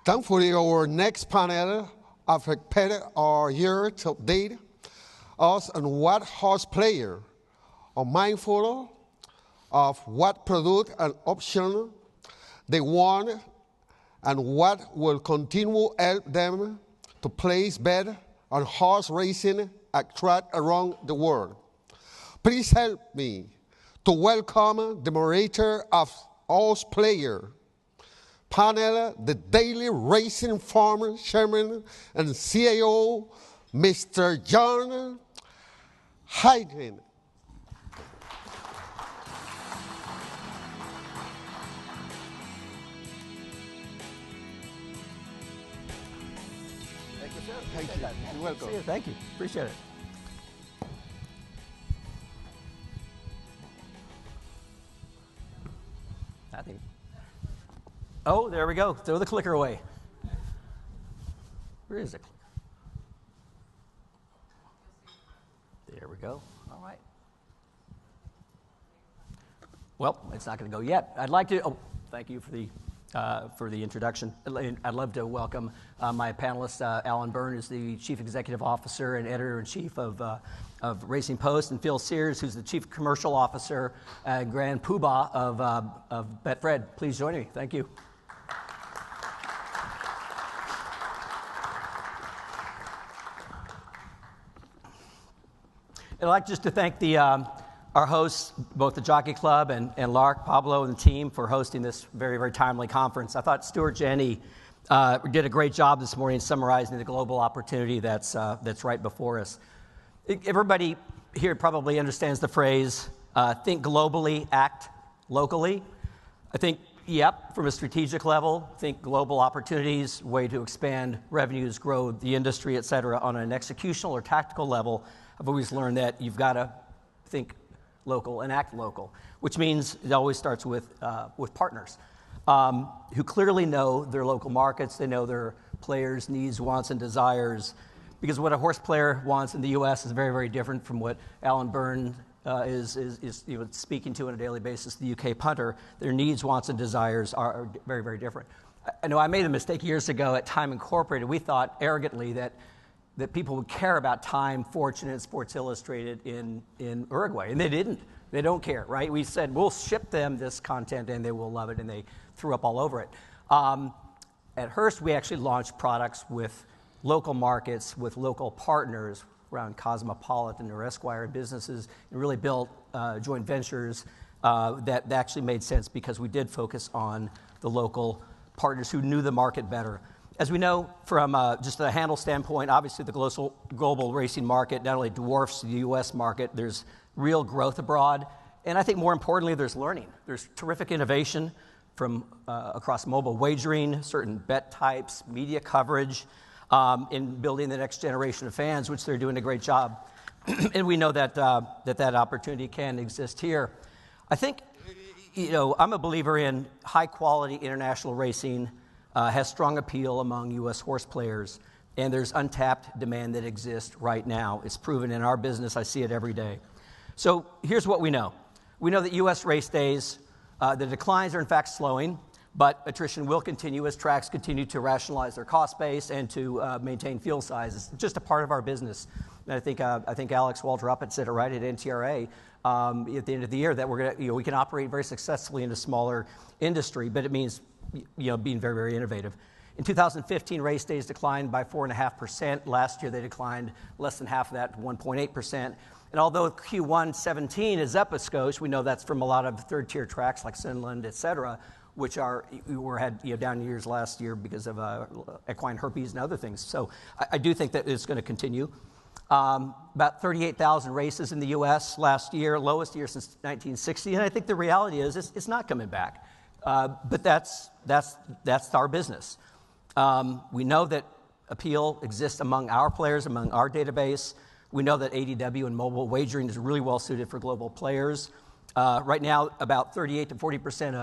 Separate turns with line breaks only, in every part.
Thankfully, our next panel of experts are here to update us on what horse players are mindful of, what product and option they want, and what will continue to help them to place better on horse racing at track around the world. Please help me to welcome the moderator of Horseplayer panel, the Daily Racing Farm Chairman and CAO, Mr. John Hyden.
Thank you, sir.
Thank you. You're welcome.
See you. Thank you. Appreciate it. I think. Oh, there we go. Throw the clicker away. Where is it? There we go. All right. Well, it's not going to go yet. I'd like to. Oh, thank you for the introduction. I'd love to welcome my panelist. Alan Byrne is the Chief Executive Officer and Editor-in-Chief of Racing Post, and Phil Sears, who's the Chief Commercial Officer and Grand Poobah of Betfred. Please join me. Thank you. I'd like just to thank our hosts, both the Jockey Club and Lark, Pablo, and the team for hosting this very, very timely conference. I thought Stuart Janney did a great job this morning summarizing the global opportunity that's right before us. Everybody here probably understands the phrase, think globally, act locally. I think, yep, from a strategic level, think global opportunities, way to expand revenues, grow the industry, et cetera. On an executional or tactical level, I've always learned that you've got to think local and act local, which means it always starts with partners who clearly know their local markets. They know their players' needs, wants, and desires. Because what a horse player wants in the U.S. is very, very different from what Alan Byrne is speaking to on a daily basis. The UK punter, their needs, wants, and desires are very, very different. I know I made a mistake years ago at Time Incorporated. We thought arrogantly that people would care about Time, Fortune, and Sports Illustrated in Uruguay, and they didn't. They don't care, right? We said, we'll ship them this content, and they will love it, and they threw up all over it. At Hearst, we actually launched products with local markets, with local partners around Cosmopolitan or Esquire businesses, and really built joint ventures that actually made sense because we did focus on the local partners who knew the market better. As we know from just a handle standpoint, obviously the global racing market not only dwarfs the U.S. market, there's real growth abroad, and I think more importantly, there's learning. There's terrific innovation from across mobile wagering, certain bet types, media coverage, in building the next generation of fans, which they're doing a great job. And we know that opportunity can exist here. I think, I'm a believer in high-quality international racing. Has strong appeal among U.S. horse players, and there's untapped demand that exists right now. It's proven in our business. I see it every day. So here's what we know. We know that U.S. race days, the declines are in fact slowing, but attrition will continue as tracks continue to rationalize their cost base and to maintain field sizes. It's just a part of our business. And I think Alex Walter-Uppett said it right at NTRA at the end of the year that we can operate very successfully in a smaller industry, but it means being very, very innovative. In 2015, race days declined by 4.5%. Last year, they declined less than half of that, 1.8%. And although Q1 17 is up a skosh, we know that's from a lot of third-tier tracks like Sunland, et cetera, which had down years last year because of equine herpes and other things. So I do think that it's going to continue. About 38,000 races in the U.S. last year, lowest year since 1960. And I think the reality is it's not coming back. But that's our business. We know that appeal exists among our players, among our database. We know that ADW and mobile wagering is really well suited for global players. Right now, about 38 to 40%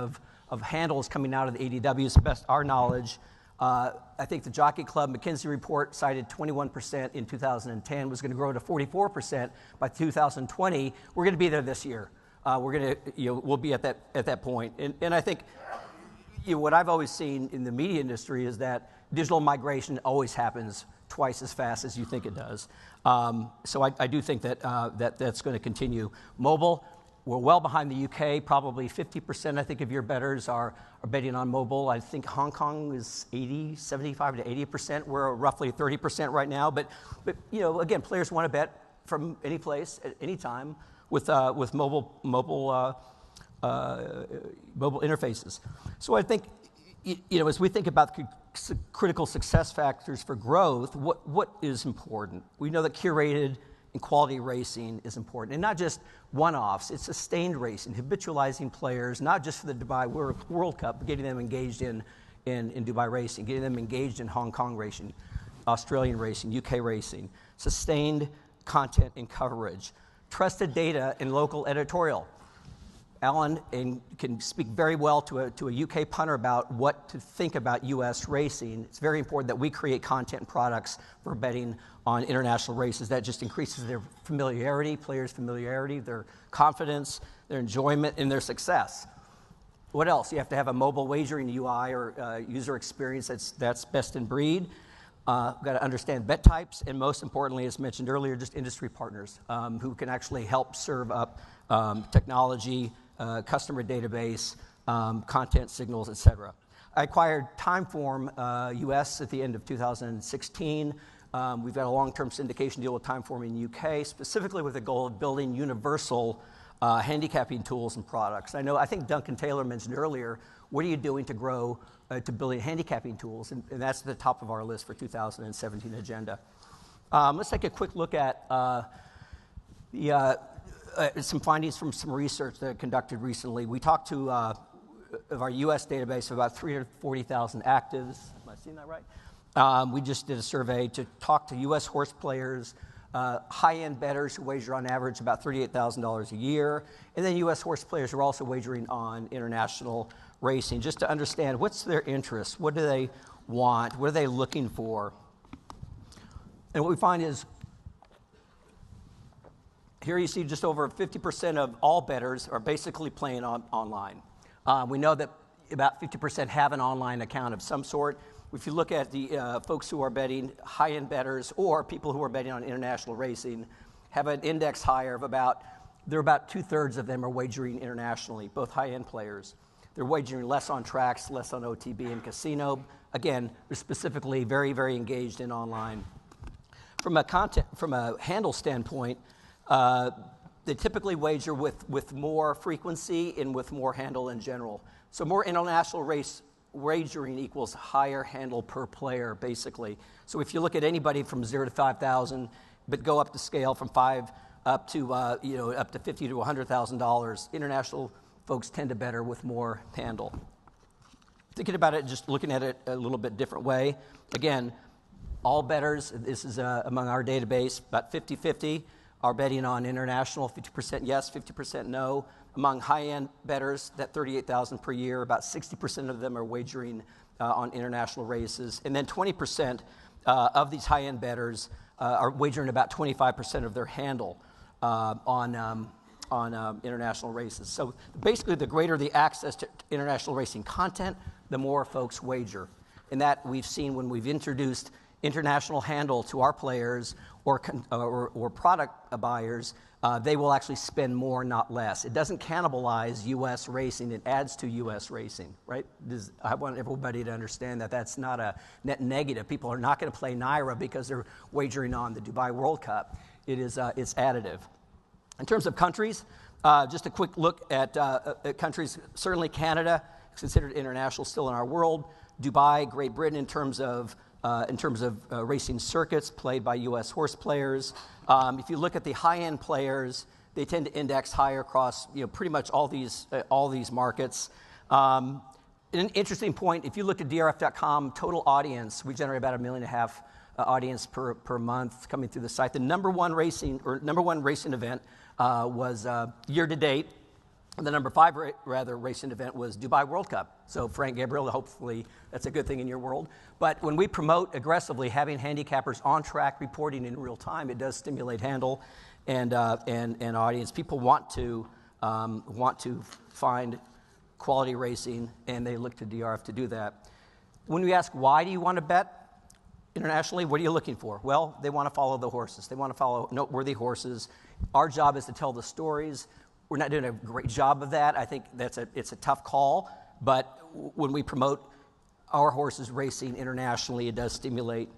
of handles coming out of the ADWs, to best our knowledge. I think the Jockey Club McKinsey report cited 21% in 2010, was going to grow to 44% by 2020. We're going to be there this year. We'll be at that point. And I think what I've always seen in the media industry is that digital migration always happens twice as fast as you think it does. So I do think that, that's going to continue. Mobile, we're well behind the UK. Probably 50%, I think, of your bettors are betting on mobile. I think Hong Kong is 75 to 80%. We're roughly 30% right now. But again, players want to bet from any place at any time with mobile interfaces. So I think, as we think about critical success factors for growth, what is important? We know that curated and quality racing is important, and not just one-offs. It's sustained racing, habitualizing players, not just for the Dubai World Cup, but getting them engaged in Dubai racing, getting them engaged in Hong Kong racing, Australian racing, UK racing, sustained content and coverage, trusted data and local editorial. Alan can speak very well to a UK punter about what to think about US racing. It's very important that we create content and products for betting on international races. That just increases their familiarity, players' familiarity, their confidence, their enjoyment, and their success. What else? You have to have a mobile wagering UI or user experience that's best in breed. Got to understand bet types, and most importantly, as mentioned earlier, just industry partners who can actually help serve up technology, customer database, content signals, et cetera. I acquired Timeform US at the end of 2016. We've got a long-term syndication deal with Timeform in UK, specifically with the goal of building universal handicapping tools and products. I think Duncan Taylor mentioned earlier, what are you doing to grow, to building handicapping tools? And that's at the top of our list for 2017 agenda. Let's take a quick look at some findings from some research that I conducted recently. We talked to of our U.S. database of about 340,000 actives. Am I seeing that right? We just did a survey to talk to U.S. horse players, high-end bettors who wager on average about $38,000 a year, and then U.S. horse players who are also wagering on international racing, just to understand what's their interest, what do they want, what are they looking for. And what we find is, here you see just over 50% of all bettors are basically playing online. We know that about 50% have an online account of some sort. If you look at the folks who are betting, high-end bettors or people who are betting on international racing, have an index higher of about 2/3 of them are wagering internationally, both high-end players. They're wagering less on tracks, less on OTB and casino. Again, they're specifically very, very engaged in online. From a handle standpoint, they typically wager with more frequency and with more handle in general. So more international race wagering equals higher handle per player, basically. So if you look at anybody from 0 to 5,000, but go up the scale from 5 up to up to $50,000 to $100,000, international folks tend to better with more handle. Thinking about it, just looking at it a little bit different way. Again, all bettors, this is among our database, about 50-50 are betting on international, 50% yes, 50% no. Among high-end bettors, that 38,000 per year, about 60% of them are wagering on international races. And then 20% of these high-end bettors are wagering about 25% of their handle on international races. So basically, the greater the access to international racing content, the more folks wager. And that we've seen when we've introduced international handle to our players or product buyers, they will actually spend more, not less. It doesn't cannibalize U.S. racing. It adds to U.S. racing, right? I want everybody to understand that that's not a net negative. People are not going to play Naira because they're wagering on the Dubai World Cup. It's additive. In terms of countries, just a quick look at countries. Certainly Canada is considered international still in our world. Dubai, Great Britain in terms of racing circuits played by U.S. horse players. If you look at the high-end players, they tend to index higher across pretty much all these markets. An interesting point, if you look at drf.com total audience, we generate about 1.5 million audience per month coming through the site. The number one racing event was year to date. The number 5 racing event was Dubai World Cup. So Frank Gabriel, hopefully that's a good thing in your world. But when we promote aggressively having handicappers on track reporting in real time, it does stimulate handle and audience. People want to find quality racing, and they look to DRF to do that. When we ask, why do you want to bet internationally, what are you looking for? Well, they want to follow the horses. They want to follow noteworthy horses. Our job is to tell the stories. We're not doing a great job of that. I think it's a tough call, but when we promote our horses racing internationally, it does stimulate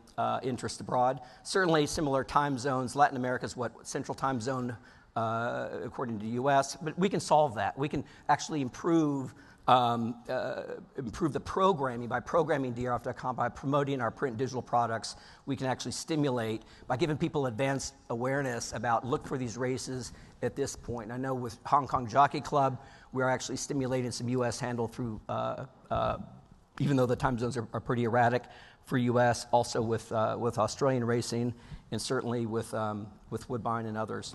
interest abroad. Certainly similar time zones. Latin America is what central time zone according to the U.S., but we can solve that. We can actually improve the programming by programming DRF.com, by promoting our print and digital products. We can actually stimulate by giving people advanced awareness about look for these races at this point. I know with Hong Kong Jockey Club, we're actually stimulating some U.S. handle through, even though the time zones are pretty erratic for U.S., also with Australian racing, and certainly with Woodbine and others.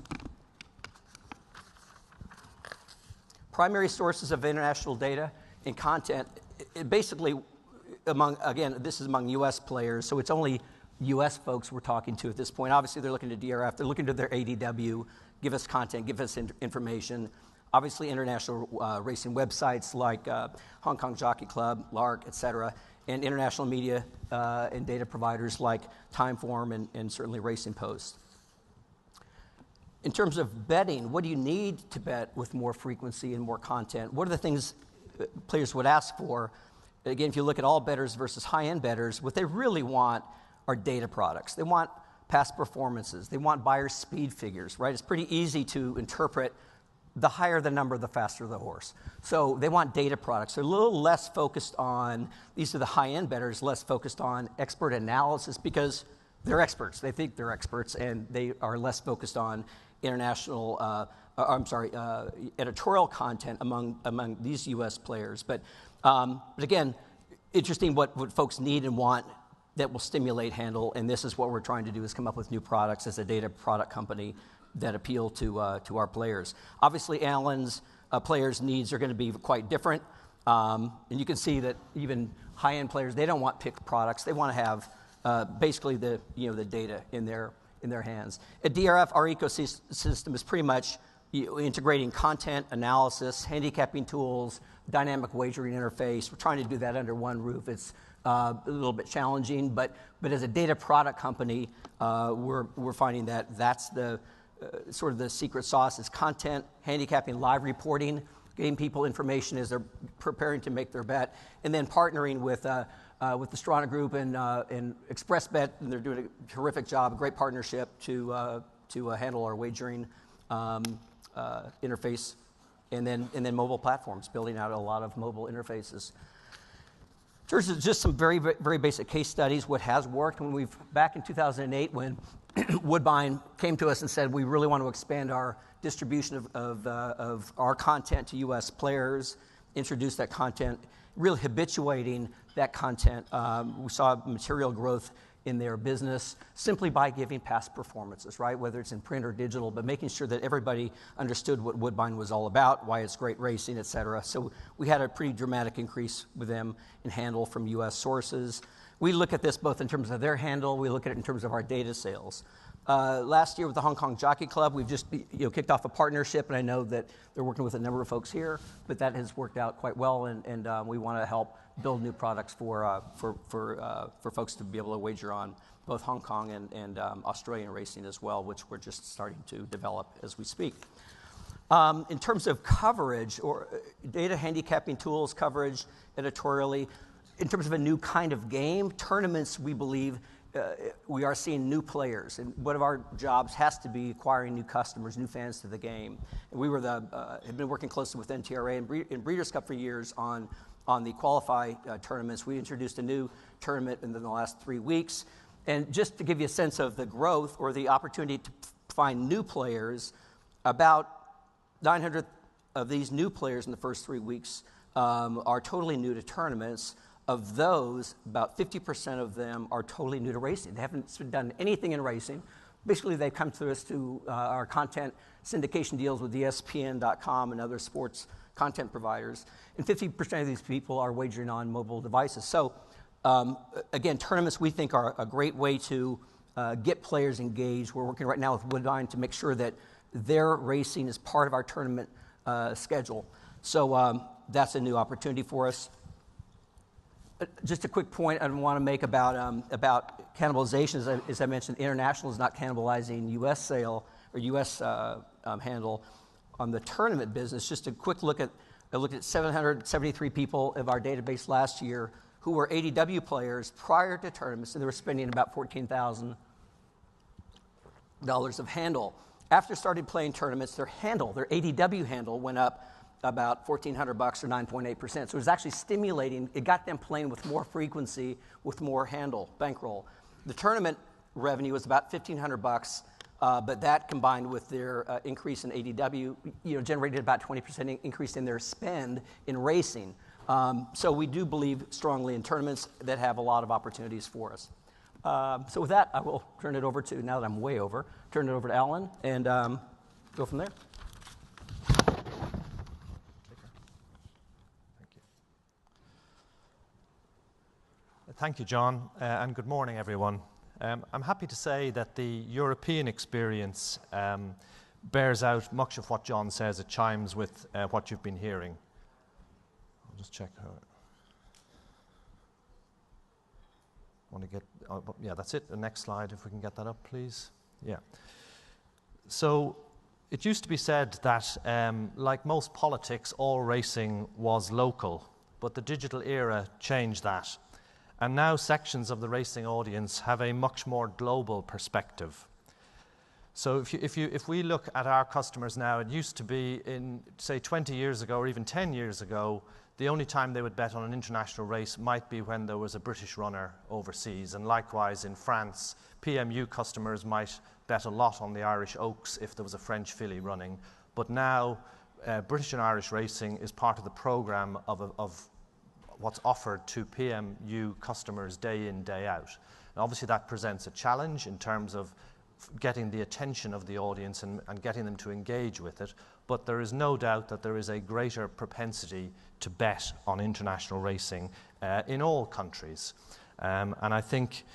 Primary sources of international data and content, basically this is among U.S. players, so it's only U.S. folks we're talking to at this point. Obviously, they're looking to DRF, they're looking to their ADW, give us content, give us information. Obviously, international racing websites like Hong Kong Jockey Club, LARC, et cetera, and international media and data providers like Timeform and certainly Racing Post. In terms of betting, what do you need to bet with more frequency and more content? What are the things players would ask for? Again, if you look at all bettors versus high-end bettors, what they really want are data products. They want past performances. They want buyer speed figures, right? It's pretty easy to interpret the higher the number, the faster the horse. So they want data products. They're a little less focused on, these are the high-end bettors, less focused on expert analysis because they're experts. They think they're experts, and they are less focused on editorial content among these U.S. players. But again, interesting what folks need and want that will stimulate handle, and this is what we're trying to do, is come up with new products as a data product company that appeal to our players. Obviously, Alan's players' needs are going to be quite different, and you can see that even high-end players, they don't want picked products. They want to have basically the data in their hands. At DRF, our ecosystem is pretty much integrating content, analysis, handicapping tools, dynamic wagering interface. We're trying to do that under one roof. It's a little bit challenging, but as a data product company, we're finding that that's the sort of the secret sauce is content, handicapping, live reporting, getting people information as they're preparing to make their bet, and then partnering with the Strana Group and ExpressBet, and they're doing a terrific job, a great partnership to handle our wagering interface, and then mobile platforms, building out a lot of mobile interfaces. In terms of just some very, very basic case studies, what has worked, back in 2008 when Woodbine came to us and said, we really want to expand our distribution of our content to U.S. players, introduce that content, really habituating that content. We saw material growth in their business simply by giving past performances, right? Whether it's in print or digital, but making sure that everybody understood what Woodbine was all about, why it's great racing, et cetera. So we had a pretty dramatic increase with them in handle from U.S. sources. We look at this both in terms of their handle, we look at it in terms of our data sales. Last year with the Hong Kong Jockey Club, we've just kicked off a partnership, and I know that they're working with a number of folks here, but that has worked out quite well, and we want to help build new products for folks to be able to wager on both Hong Kong and Australian racing as well, which we're just starting to develop as we speak. In terms of coverage or data handicapping tools, coverage editorially, in terms of a new kind of game, tournaments, we believe we are seeing new players, and one of our jobs has to be acquiring new customers, new fans to the game. And we have been working closely with NTRA and Breeders' Cup for years on the qualify tournaments. We introduced a new tournament in the last 3 weeks, and just to give you a sense of the growth or the opportunity to find new players, about 900 of these new players in the first 3 weeks are totally new to tournaments. Of those, about 50% of them are totally new to racing. They haven't done anything in racing. Basically, they've come to us to our content syndication deals with ESPN.com and other sports content providers. And 50% of these people are wagering on mobile devices. So, again, tournaments we think are a great way to get players engaged. We're working right now with Woodbine to make sure that their racing is part of our tournament schedule. So that's a new opportunity for us. Just a quick point I want to make about cannibalization. As I mentioned, international is not cannibalizing U.S. sale or U.S. handle. On the tournament business, just a quick look at, I looked at 773 people of our database last year who were ADW players prior to tournaments, and they were spending about $14,000 of handle. After starting playing tournaments, their handle, their ADW handle, went up about $1,400 or 9.8%. So it was actually stimulating. It got them playing with more frequency, with more handle, bankroll. The tournament revenue was about $1,500, but that combined with their increase in ADW, generated about 20% increase in their spend in racing. So we do believe strongly in tournaments that have a lot of opportunities for us. So with that, I will turn it over to, now that I'm way over, turn it over to Alan and go from there.
Thank you, John, and good morning, everyone. I'm happy to say that the European experience bears out much of what John says. It chimes with what you've been hearing. I'll just check how. Want to get? Yeah, that's it. The next slide, if we can get that up, please. Yeah. So it used to be said that, like most politics, all racing was local, but the digital era changed that. And now sections of the racing audience have a much more global perspective. So if we look at our customers now, it used to be in, say, 20 years ago or even 10 years ago, the only time they would bet on an international race might be when there was a British runner overseas. And likewise in France, PMU customers might bet a lot on the Irish Oaks if there was a French filly running. But now British and Irish racing is part of the program of what's offered to PMU customers day in, day out. And obviously that presents a challenge in terms of getting the attention of the audience and getting them to engage with it, but there is no doubt that there is a greater propensity to bet on international racing in all countries. And I think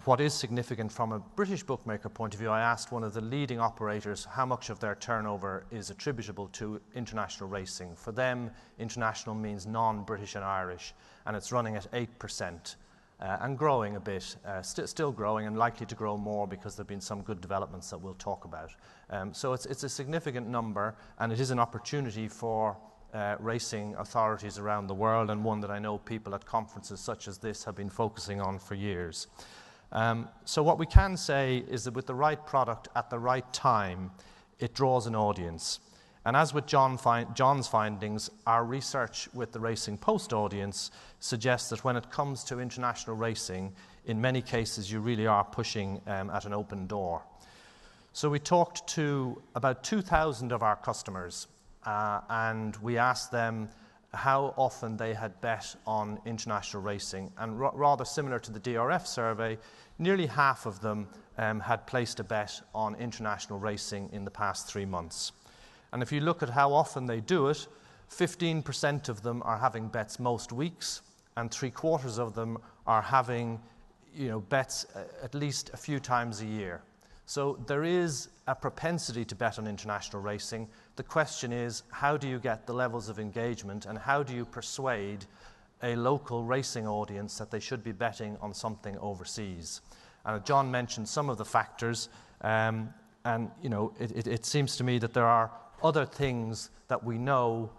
what is significant from a British bookmaker point of view, I asked one of the leading operators how much of their turnover is attributable to international racing. For them, international means non-British and Irish, and it's running at 8% and growing a bit, still growing and likely to grow more because there have been some good developments that we'll talk about. So it's a significant number, and it is an opportunity for racing authorities around the world, and one that I know people at conferences such as this have been focusing on for years. So what we can say is that with the right product at the right time, it draws an audience. And as with John's findings, our research with the Racing Post audience suggests that when it comes to international racing, in many cases you really are pushing at an open door. So we talked to about 2,000 of our customers, and we asked them how often they had bet on international racing. And rather similar to the DRF survey, nearly half of them had placed a bet on international racing in the past 3 months. And if you look at how often they do it, 15% of them are having bets most weeks, and 3/4 of them are having bets at least a few times a year. So there is a propensity to bet on international racing. The question is, how do you get the levels of engagement, and how do you persuade a local racing audience that they should be betting on something overseas? And John mentioned some of the factors, and it seems to me that there are other things that we know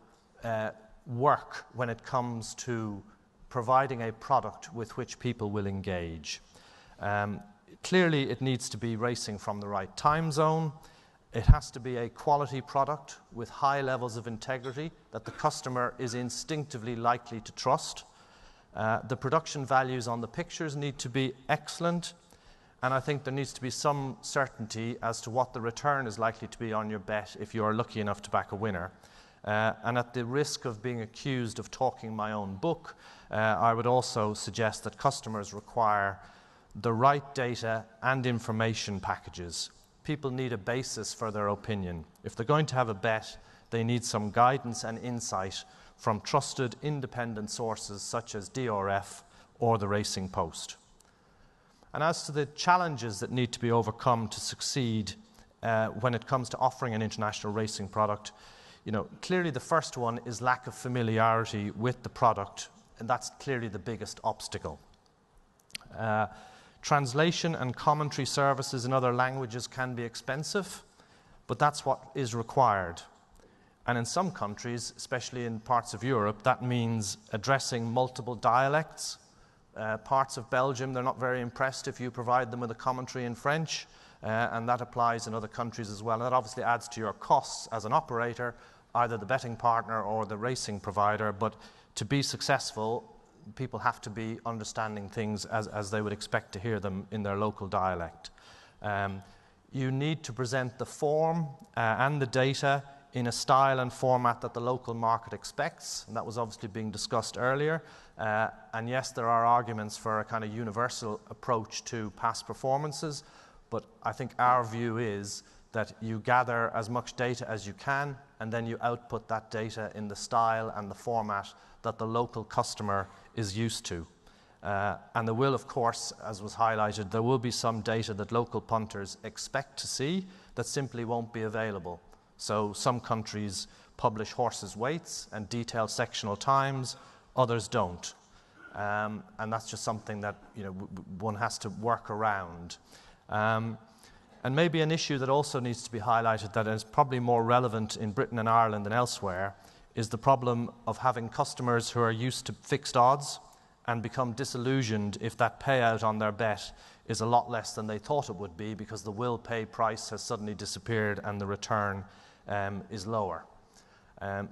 work when it comes to providing a product with which people will engage. Clearly, it needs to be racing from the right time zone. It has to be a quality product with high levels of integrity that the customer is instinctively likely to trust. The production values on the pictures need to be excellent, and I think there needs to be some certainty as to what the return is likely to be on your bet if you are lucky enough to back a winner. And at the risk of being accused of talking my own book, I would also suggest that customers require the right data and information packages. People need a basis for their opinion. If they're going to have a bet, they need some guidance and insight from trusted independent sources such as DRF or the Racing Post. And as to the challenges that need to be overcome to succeed when it comes to offering an international racing product, clearly the first one is lack of familiarity with the product, and that's clearly the biggest obstacle. Translation and commentary services in other languages can be expensive, but that's what is required. And in some countries, especially in parts of Europe, that means addressing multiple dialects. Parts of Belgium, they're not very impressed if you provide them with a commentary in French, and that applies in other countries as well. And that obviously adds to your costs as an operator, either the betting partner or the racing provider. But to be successful, people have to be understanding things as they would expect to hear them in their local dialect. You need to present the form and the data in a style and format that the local market expects, and that was obviously being discussed earlier. And yes, there are arguments for a kind of universal approach to past performances, but I think our view is that you gather as much data as you can, and then you output that data in the style and the format that the local customer is used to. And there will, of course, as was highlighted, there will be some data that local punters expect to see that simply won't be available. So some countries publish horses' weights and detailed sectional times, others don't. And that's just something that one has to work around. And maybe an issue that also needs to be highlighted that is probably more relevant in Britain and Ireland than elsewhere is the problem of having customers who are used to fixed odds and become disillusioned if that payout on their bet is a lot less than they thought it would be because the will pay price has suddenly disappeared and the return is lower.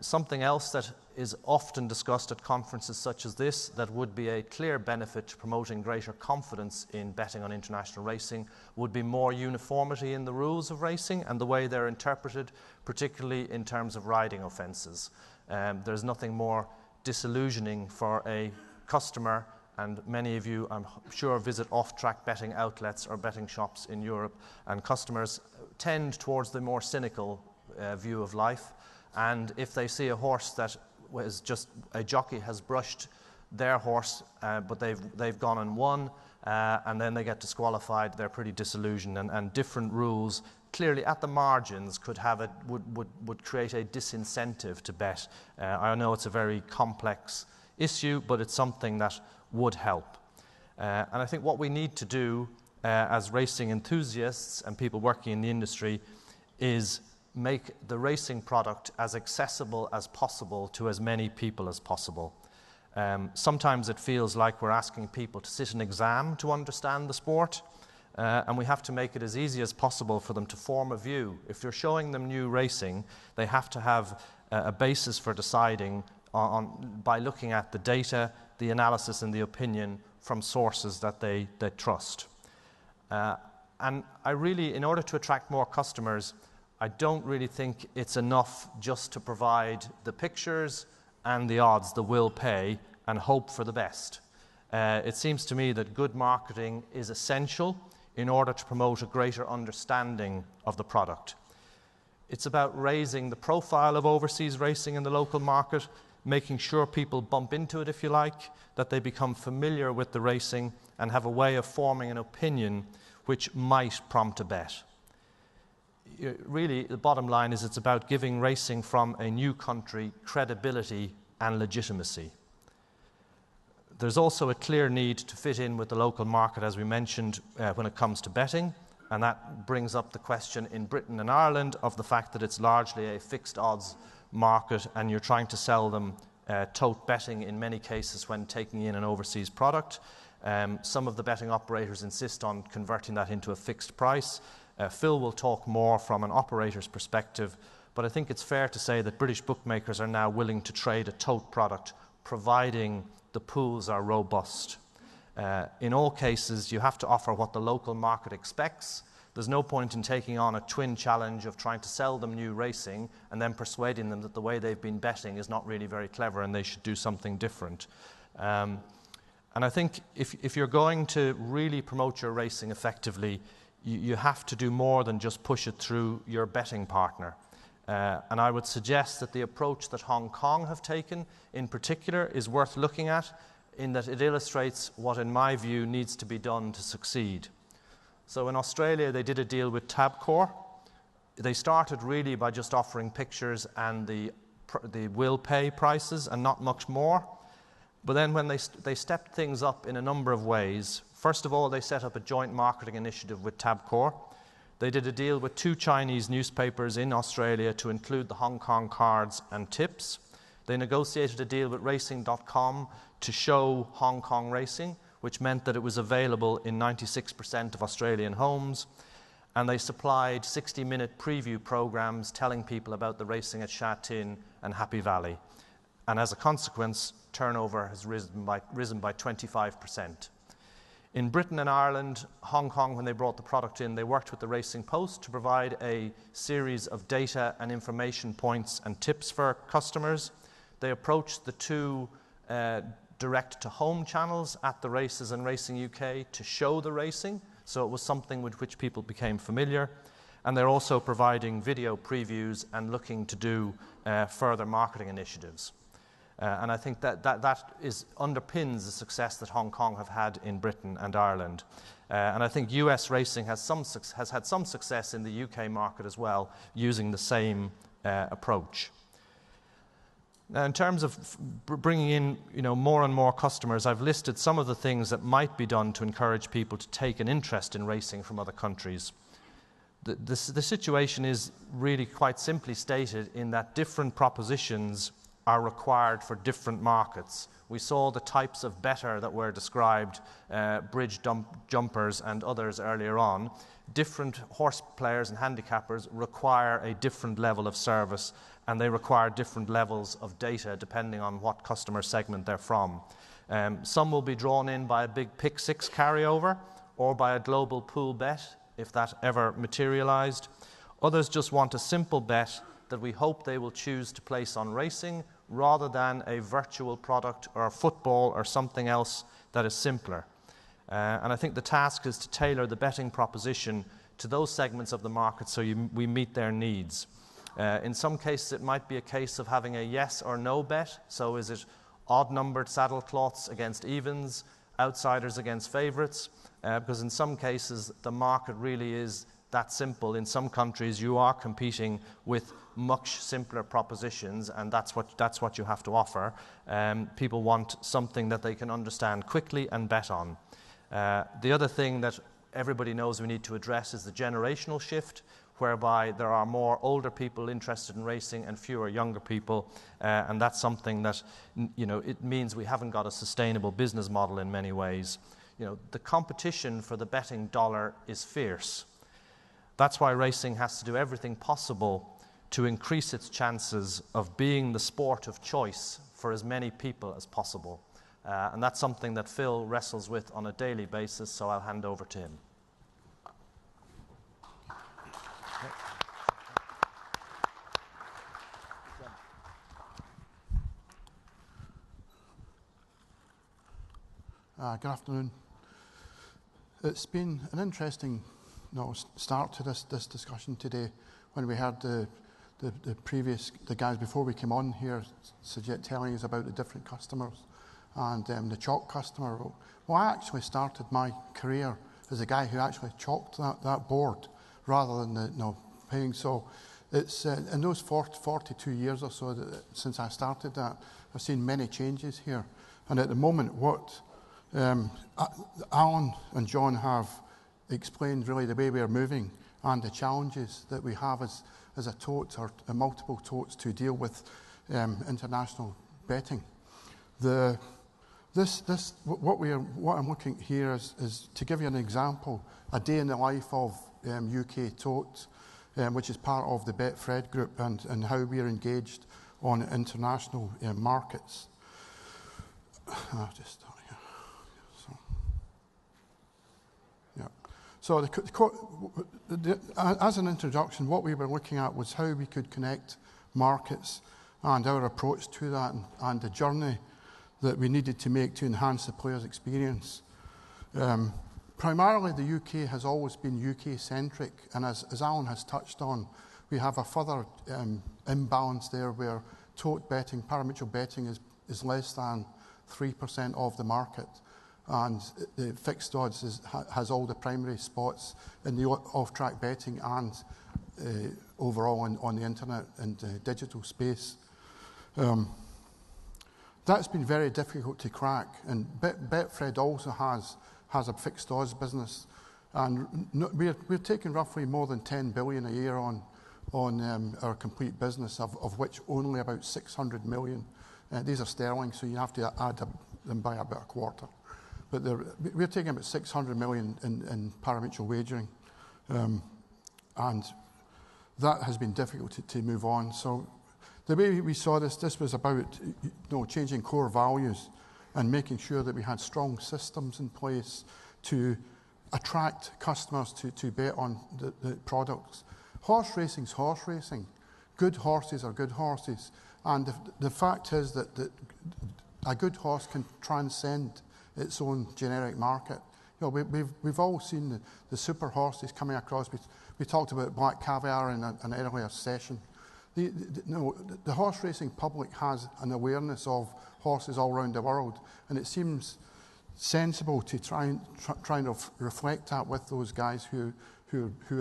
Something else that is often discussed at conferences such as this that would be a clear benefit to promoting greater confidence in betting on international racing would be more uniformity in the rules of racing and the way they're interpreted, particularly in terms of riding offences. There's nothing more disillusioning for a customer, and many of you, I'm sure, visit off-track betting outlets or betting shops in Europe, and customers tend towards the more cynical view of life. And if they see a horse that was just a jockey has brushed their horse, but they've gone and won, and then they get disqualified, they're pretty disillusioned. And different rules, clearly at the margins, would create a disincentive to bet. I know it's a very complex issue, but it's something that would help. And I think what we need to do as racing enthusiasts and people working in the industry is make the racing product as accessible as possible to as many people as possible. Sometimes it feels like we're asking people to sit an exam to understand the sport, and we have to make it as easy as possible for them to form a view. If you're showing them new racing, they have to have a basis for deciding by looking at the data, the analysis and the opinion from sources that they trust. And I really, in order to attract more customers, I don't really think it's enough just to provide the pictures and the odds, the will pay, and hope for the best. It seems to me that good marketing is essential in order to promote a greater understanding of the product. It's about raising the profile of overseas racing in the local market, making sure people bump into it, if you like, that they become familiar with the racing and have a way of forming an opinion which might prompt a bet. Really, the bottom line is it's about giving racing from a new country credibility and legitimacy. There's also a clear need to fit in with the local market, as we mentioned, when it comes to betting, and that brings up the question in Britain and Ireland of the fact that it's largely a fixed odds market and you're trying to sell them tote betting in many cases when taking in an overseas product. Some of the betting operators insist on converting that into a fixed price. Phil will talk more from an operator's perspective, but I think it's fair to say that British bookmakers are now willing to trade a tote product, providing the pools are robust. In all cases, you have to offer what the local market expects. There's no point in taking on a twin challenge of trying to sell them new racing and then persuading them that the way they've been betting is not really very clever and they should do something different. And I think if you're going to really promote your racing effectively, you have to do more than just push it through your betting partner. And I would suggest that the approach that Hong Kong have taken in particular is worth looking at, in that it illustrates what, in my view, needs to be done to succeed. So in Australia, they did a deal with Tabcorp. They started really by just offering pictures and the will pay prices and not much more. But then when they stepped things up in a number of ways, first of all, they set up a joint marketing initiative with Tabcorp. They did a deal with 2 Chinese newspapers in Australia to include the Hong Kong cards and tips. They negotiated a deal with Racing.com to show Hong Kong racing, which meant that it was available in 96% of Australian homes. And they supplied 60-minute preview programs telling people about the racing at Sha Tin and Happy Valley. And as a consequence, turnover has risen by 25%. In Britain and Ireland, Hong Kong, when they brought the product in, they worked with the Racing Post to provide a series of data and information points and tips for customers. They approached the 2 direct-to-home channels at the races and Racing UK to show the racing, so it was something with which people became familiar. And they're also providing video previews and looking to do further marketing initiatives. And I think that underpins the success that Hong Kong have had in Britain and Ireland. And I think US racing has had some success in the UK market as well, using the same approach. Now, in terms of bringing in more and more customers, I've listed some of the things that might be done to encourage people to take an interest in racing from other countries. The situation is really quite simply stated in that different propositions are required for different markets. We saw the types of better that were described, bridge jumpers and others earlier on. Different horse players and handicappers require a different level of service, and they require different levels of data depending on what customer segment they're from. Some will be drawn in by a big pick 6 carryover or by a global pool bet, if that ever materialized. Others just want a simple bet that we hope they will choose to place on racing rather than a virtual product or a football or something else that is simpler. And I think the task is to tailor the betting proposition to those segments of the market so we meet their needs. In some cases, it might be a case of having a yes or no bet. So is it odd-numbered saddlecloths against evens, outsiders against favourites? Because in some cases, the market really is that simple. In some countries, you are competing with much simpler propositions, and that's what you have to offer. People want something that they can understand quickly and bet on. The other thing that everybody knows we need to address is the generational shift, whereby there are more older people interested in racing and fewer younger people, and that's something that it means we haven't got a sustainable business model in many ways. The competition for the betting dollar is fierce. That's why racing has to do everything possible to increase its chances of being the sport of choice for as many people as possible. And that's something that Phil wrestles with on a daily basis, so I'll hand over to him.
Good afternoon. It's been an interesting start to this discussion today when we heard the guys before we came on here telling us about the different customers and the chalk customer. Well, I actually started my career as a guy who actually chalked that board rather than paying. So it's in those 42 years or so since I started that, I've seen many changes here. And at the moment, what Alan and John have explained really the way we are moving and the challenges that we have as a tote or multiple totes to deal with international betting. What I'm looking here is to give you an example, a day in the life of UK Tote, which is part of the Betfred group and how we are engaged on international markets. I'll just start here. So as an introduction, what we were looking at was how we could connect markets and our approach to that and the journey that we needed to make to enhance the player's experience. Primarily, the UK has always been UK-centric, and as Alan has touched on, we have a further imbalance there where tote betting, parimutuel betting is less than 3% of the market. And the fixed odds has all the primary spots in the off-track betting and overall on the internet and digital space. That's been very difficult to crack, and Betfred also has a fixed odds business, and we're taking roughly more than 10 billion a year on our complete business, of which only about 600 million. These are sterling, so you have to add them by about a quarter. But we're taking about 600 million in parimutuel wagering, and that has been difficult to move on. So the way we saw this was about changing core values and making sure that we had strong systems in place to attract customers to bet on the products. Horse racing's horse racing. Good horses are good horses. And the fact is that a good horse can transcend its own generic market. We've all seen the super horses coming across. We talked about Black Caviar in an earlier session. The horse racing public has an awareness of horses all around the world, and it seems sensible to try and reflect that with those guys who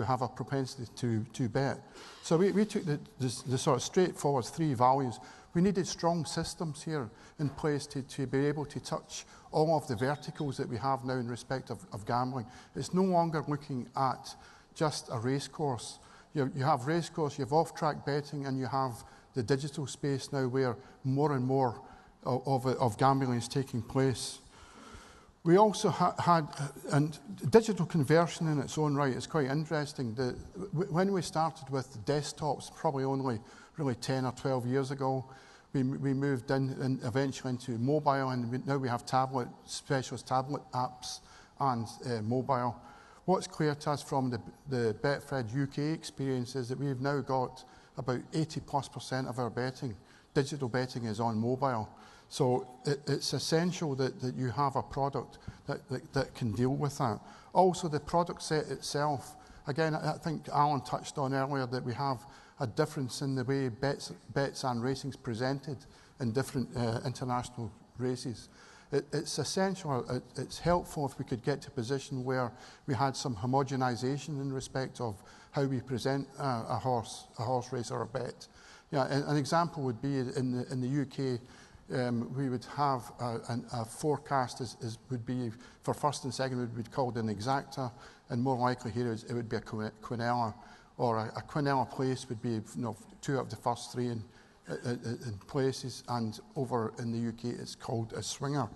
have a propensity to bet. So we took the sort of straightforward three values. We needed strong systems here in place to be able to touch all of the verticals that we have now in respect of gambling. It's no longer looking at just a race course. You have race course, you have off-track betting, and you have the digital space now where more and more of gambling is taking place. We also had, and digital conversion in its own right is quite interesting. When we started with the desktops, probably only really 10 or 12 years ago, we moved in and eventually into mobile, and now we have specialist tablet apps and mobile. What's clear to us from the Betfred UK experience is that we've now got about 80+% of our digital betting is on mobile. So it's essential that you have a product that can deal with that. Also, the product set itself, again, I think Alan touched on earlier that we have a difference in the way bets and racing's presented in different international races. It's essential, it's helpful if we could get to a position where we had some homogenization in respect of how we present a horse race or a bet. Yeah, an example would be in the UK, we would have a forecast would be for first and second would be called an exacta, and more likely here it would be a quinella, or a quinella place would be two of the first three in places, and over in the UK it's called a swinger.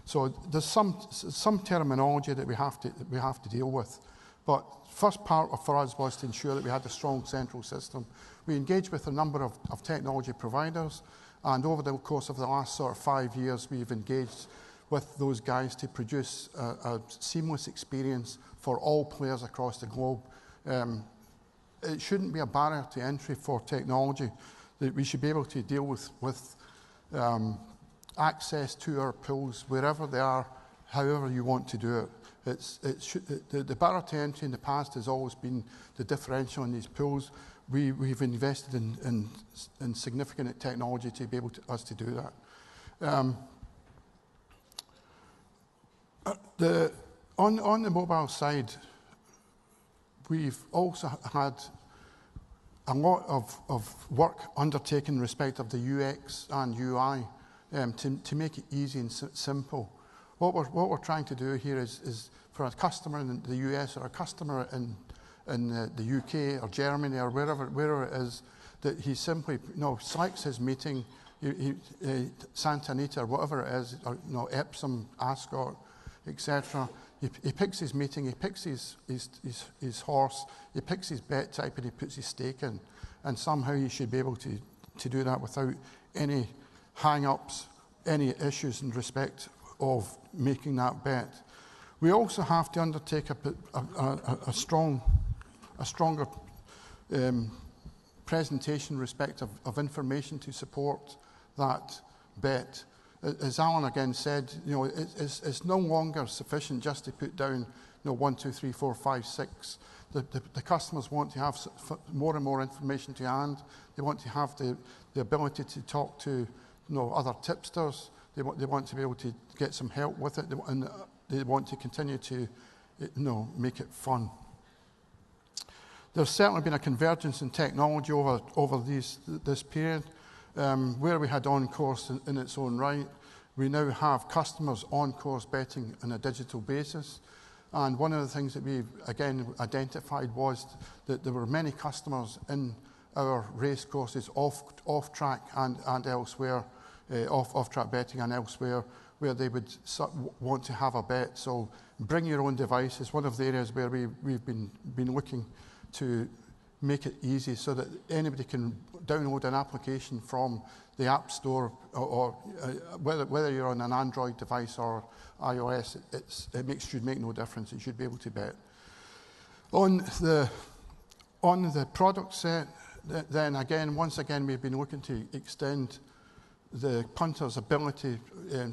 So there's some terminology that we have to deal with. But first part for us was to ensure that we had a strong central system. We engaged with a number of technology providers, and over the course of the last sort of 5 years, we've engaged with those guys to produce a seamless experience for all players across the globe. It shouldn't be a barrier to entry for technology. That we should be able to deal with access to our pools wherever they are, however you want to do it. The barrier to entry in the past has always been the differential in these pools. We've invested in significant technology to be able us to do that. On the mobile side, we've also had a lot of work undertaken in respect of the UX and UI to make it easy and simple. What we're trying to do here is for a customer in the US or a customer in the UK or Germany or wherever it is, that he simply selects his meeting, Santa Anita or whatever it is, or Epsom, Ascot, etc. He picks his meeting, he picks his horse, he picks his bet type, and he puts his stake in. And somehow he should be able to do that without any hang-ups, any issues in respect of making that bet. We also have to undertake a stronger presentation in respect of information to support that bet. As Alan again said, it's no longer sufficient just to put down 1, 2, 3, 4, 5, 6. The customers want to have more and more information to hand. They want to have the ability to talk to other tipsters. They want to be able to get some help with it, and they want to continue to make it fun. There's certainly been a convergence in technology over this period. Where we had on-course in its own right, we now have customers on-course betting on a digital basis. And one of the things that we again identified was that there were many customers in our race courses off-track and elsewhere, off-track betting and elsewhere, where they would want to have a bet. So bring your own device is one of the areas where we've been looking to make it easy so that anybody can download an application from the App Store, or whether you're on an Android device or iOS, it should make no difference. You should be able to bet. On the product set, then again, once again, we've been looking to extend the punter's ability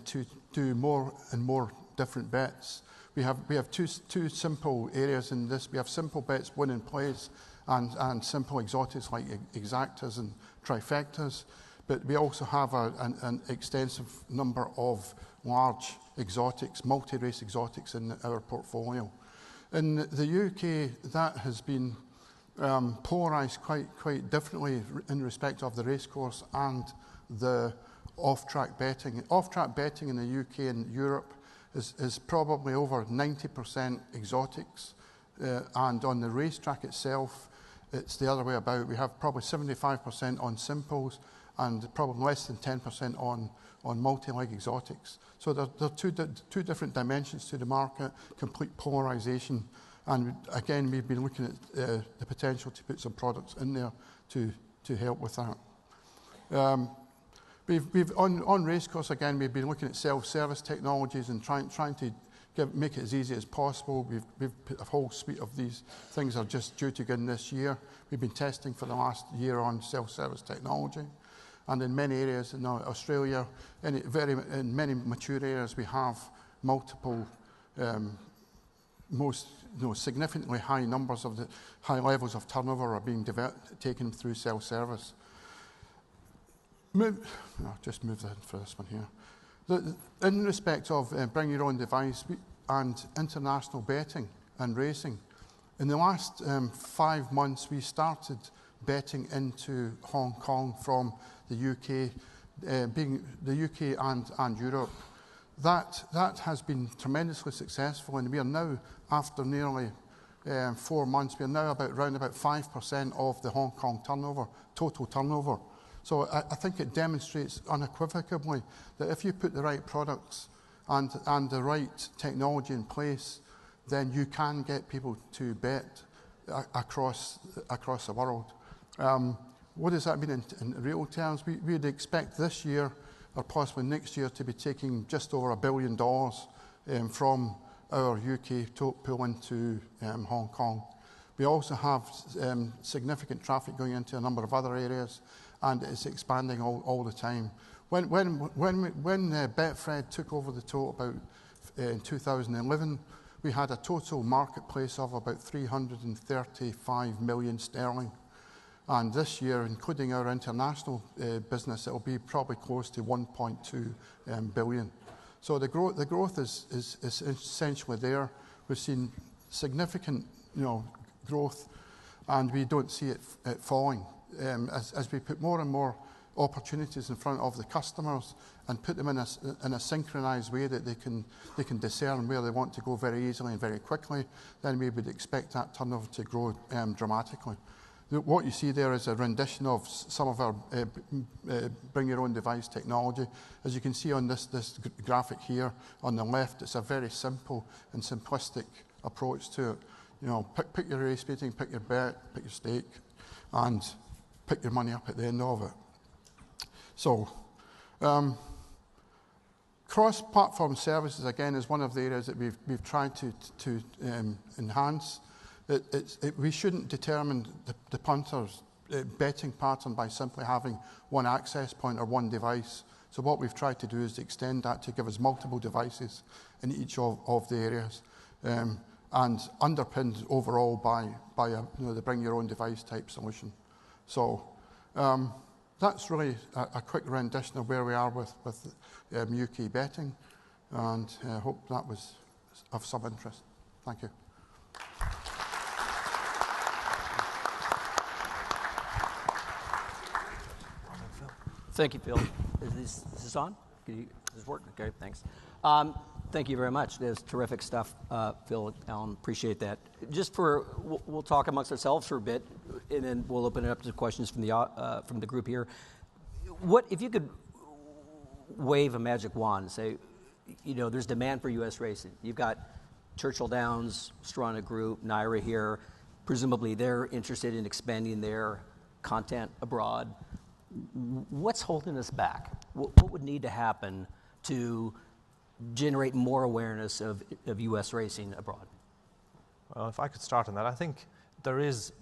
to do more and more different bets. We have two simple areas in this. We have simple bets, win and plays, and simple exotics like exactas and trifectas. But we also have an extensive number of large exotics, multi-race exotics in our portfolio. In the UK, that has been polarised quite differently in respect of the racecourse and the off-track betting. Off-track betting in the UK and Europe is probably over 90% exotics, and on the racetrack itself, it's the other way about. We have probably 75% on simples and probably less than 10% on multi-leg exotics. So there are two different dimensions to the market, complete polarisation, and again, we've been looking at the potential to put some products in there to help with that. We've on racecourse again. We've been looking at self-service technologies and trying to make it as easy as possible. We've put a whole suite of these things are just due to go in this year. We've been testing for the last year on self-service technology, and in many areas in Australia, in many mature areas, we have multiple, significantly high numbers of the high levels of turnover are being taken through self-service. I'll just move that for this one here. In respect of bring your own device and international betting and racing, in the last 5 months we started betting into Hong Kong from the UK, being the UK and Europe. That has been tremendously successful, and we are now, after nearly 4 months, we are now around about 5% of the Hong Kong turnover, total turnover. So I think it demonstrates unequivocally that if you put the right products and the right technology in place, then you can get people to bet across the world. What does that mean in real terms? We would expect this year or possibly next year to be taking just over $1 billion from our UK pool into Hong Kong. We also have significant traffic going into a number of other areas, and it's expanding all the time. When Betfred took over the tote about in 2011, we had a total marketplace of about 335 million sterling. And this year, including our international business, it will be probably close to 1.2 billion. So the growth is essentially there. We've seen significant growth, and we don't see it falling. As we put more and more opportunities in front of the customers and put them in a synchronized way that they can discern where they want to go very easily and very quickly, then we would expect that turnover to grow dramatically. What you see there is a rendition of some of our bring your own device technology. As you can see on this graphic here on the left, it's a very simple and simplistic approach to it. Pick your race meeting, pick your bet, pick your stake, and pick your money up at the end of it. So, cross-platform services again is one of the areas that we've tried to enhance. We shouldn't determine the punter's betting pattern by simply having one access point or one device. So what we've tried to do is extend that to give us multiple devices in each of the areas, and underpinned overall by the bring your own device type solution. So that's really a quick rendition of where we are with UK betting, and I hope that was of some interest. Thank you.
Thank you, Phil. Is this on? Does this work? Okay, thanks. Thank you very much. There's terrific stuff, Phil, Alan. Appreciate that. We'll talk amongst ourselves for a bit, and then we'll open it up to questions from the group here. What if you could wave a magic wand and say, there's demand for U.S. racing. You've got Churchill Downs, Strana Group, Naira here. Presumably, they're interested in expanding their content abroad. What's holding us back? What would need to happen to generate more awareness of U.S. racing abroad?
Well, if I could start on that, I think there is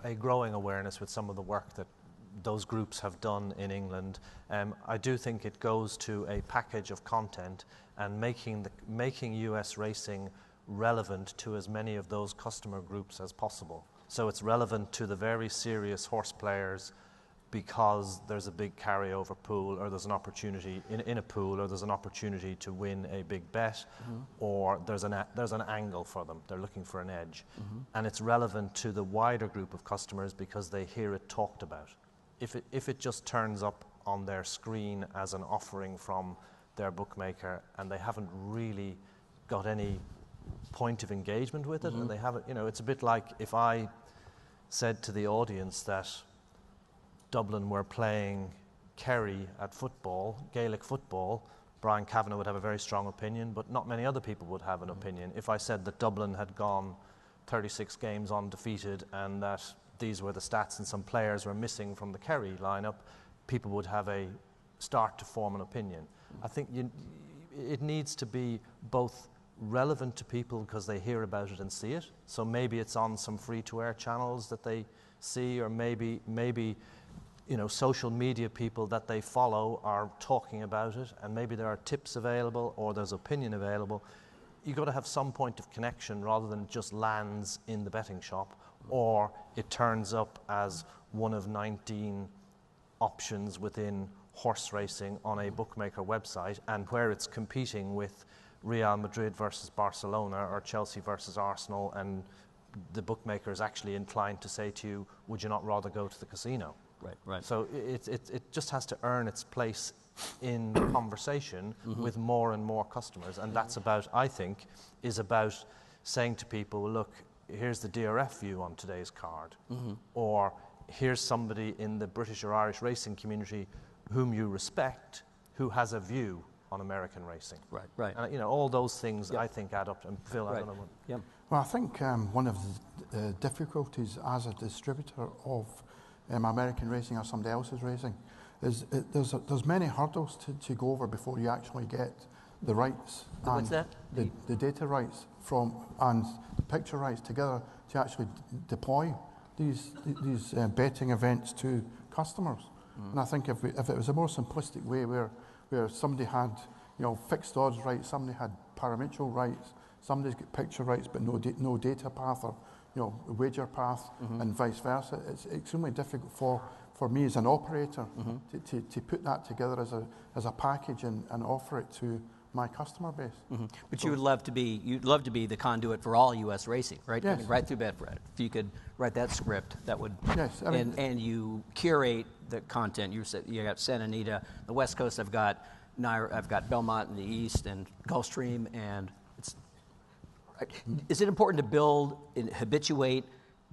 a growing awareness with some of the work that those groups have done in England. I do think it goes to a package of content and making US racing relevant to as many of those customer groups as possible. So it's relevant to the very serious horse players because there's a big carryover pool, or there's an opportunity in a pool, or there's an opportunity to win a big bet, or there's an angle for them. They're looking for an edge. And it's relevant to the wider group of customers because they hear it talked about. If it just turns up on their screen as an offering from their bookmaker and they haven't really got any point of engagement with it, and they haven't, it's a bit like if I said to the audience that Dublin were playing Kerry at football, Gaelic football, Brian Kavanagh would have a very strong opinion, but not many other people would have an opinion. If I said that Dublin had gone 36 games undefeated and that these were the stats and some players were missing from the Kerry lineup, people would have a start to form an opinion. I think it needs to be both relevant to people because they hear about it and see it. So maybe it's on some free-to-air channels that they see, or maybe social media people that they follow are talking about it, and maybe there are tips available or there's opinion available. You've got to have some point of connection rather than it just lands in the betting shop, or it turns up as one of 19 options within horse racing on a bookmaker website, and where it's competing with Real Madrid versus Barcelona or Chelsea versus Arsenal, and the bookmaker is actually inclined to say to you, would you not rather go to the casino?
Right.
So it just has to earn its place in the conversation with more and more customers, and that's about saying to people, look, here's the DRF view on today's card, or here's somebody in the British or Irish racing community whom you respect who has a view on American racing.
Right.
And, all those things I think add up. And Phil, I don't know what.
Yep.
Well, I think one of the difficulties as a distributor of American racing or somebody else's racing is there's many hurdles to go over before you actually get the rights.
What's that?
The data rights and the picture rights together to actually deploy these betting events to customers. And I think if it was a more simplistic way where somebody had fixed odds rights, somebody had parimutuel rights, somebody's got picture rights but no data path or wager path, and vice versa, it's extremely difficult for me as an operator to put that together as a package and offer it to my customer base.
But you'd love to be the conduit for all U.S. racing, right?
Yes.
I mean, right through Betfred. If you could write that script, that would.
Yes.
And you curate the content. You got Santa Anita, the West Coast. I've got Belmont in the East, and Gulfstream, and it's. Is it important to build and habituate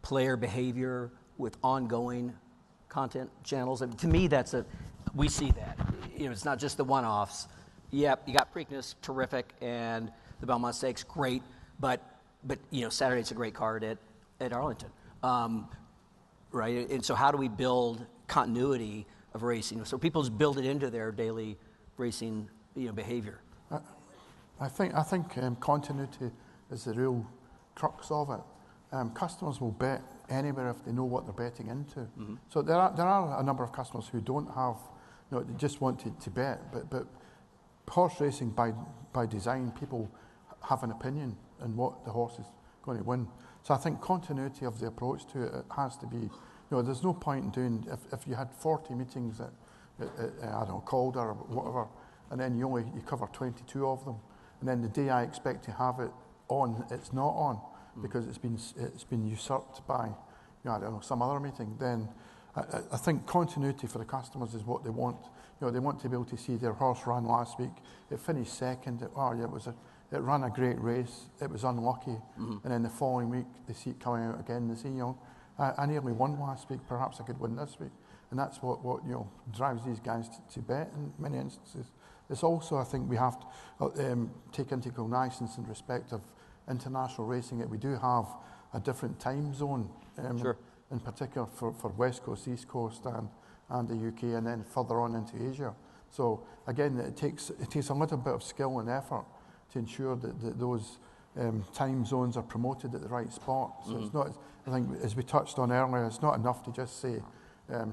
player behavior with ongoing content channels? I mean, to me, we see that. It's not just the one-offs. Yep, you got Preakness, terrific, and the Belmont Stakes, great, but Saturday's a great card at Arlington, right? And so how do we build continuity of racing so people just build it into their daily racing behavior?
I think continuity is the real crux of it. Customers will bet anywhere if they know what they're betting into. So there are a number of customers who don't have, they just want to bet, but horse racing by design, people have an opinion on what the horse is going to win. So I think continuity of the approach to it has to be, there's no point in doing, if you had 40 meetings at I don't know, Calder or whatever, and then you cover 22 of them, and then the day I expect to have it on, it's not on because it's been usurped by, I don't know, some other meeting, then I think continuity for the customers is what they want. You know, they want to be able to see their horse run last week. It finished second. It ran a great race. It was unlucky, and then the following week they see it coming out again. They say, you know, I nearly won last week. Perhaps I could win this week, and that's what you know drives these guys to bet in many instances. It's also, I think, we have to take into cognizance in respect of international racing that we do have a different time zone.
Sure.
In particular for West Coast, East Coast, and the UK, and then further on into Asia. So again, it takes a little bit of skill and effort to ensure that those time zones are promoted at the right spot. So it's not, I think, as we touched on earlier, it's not enough to just say,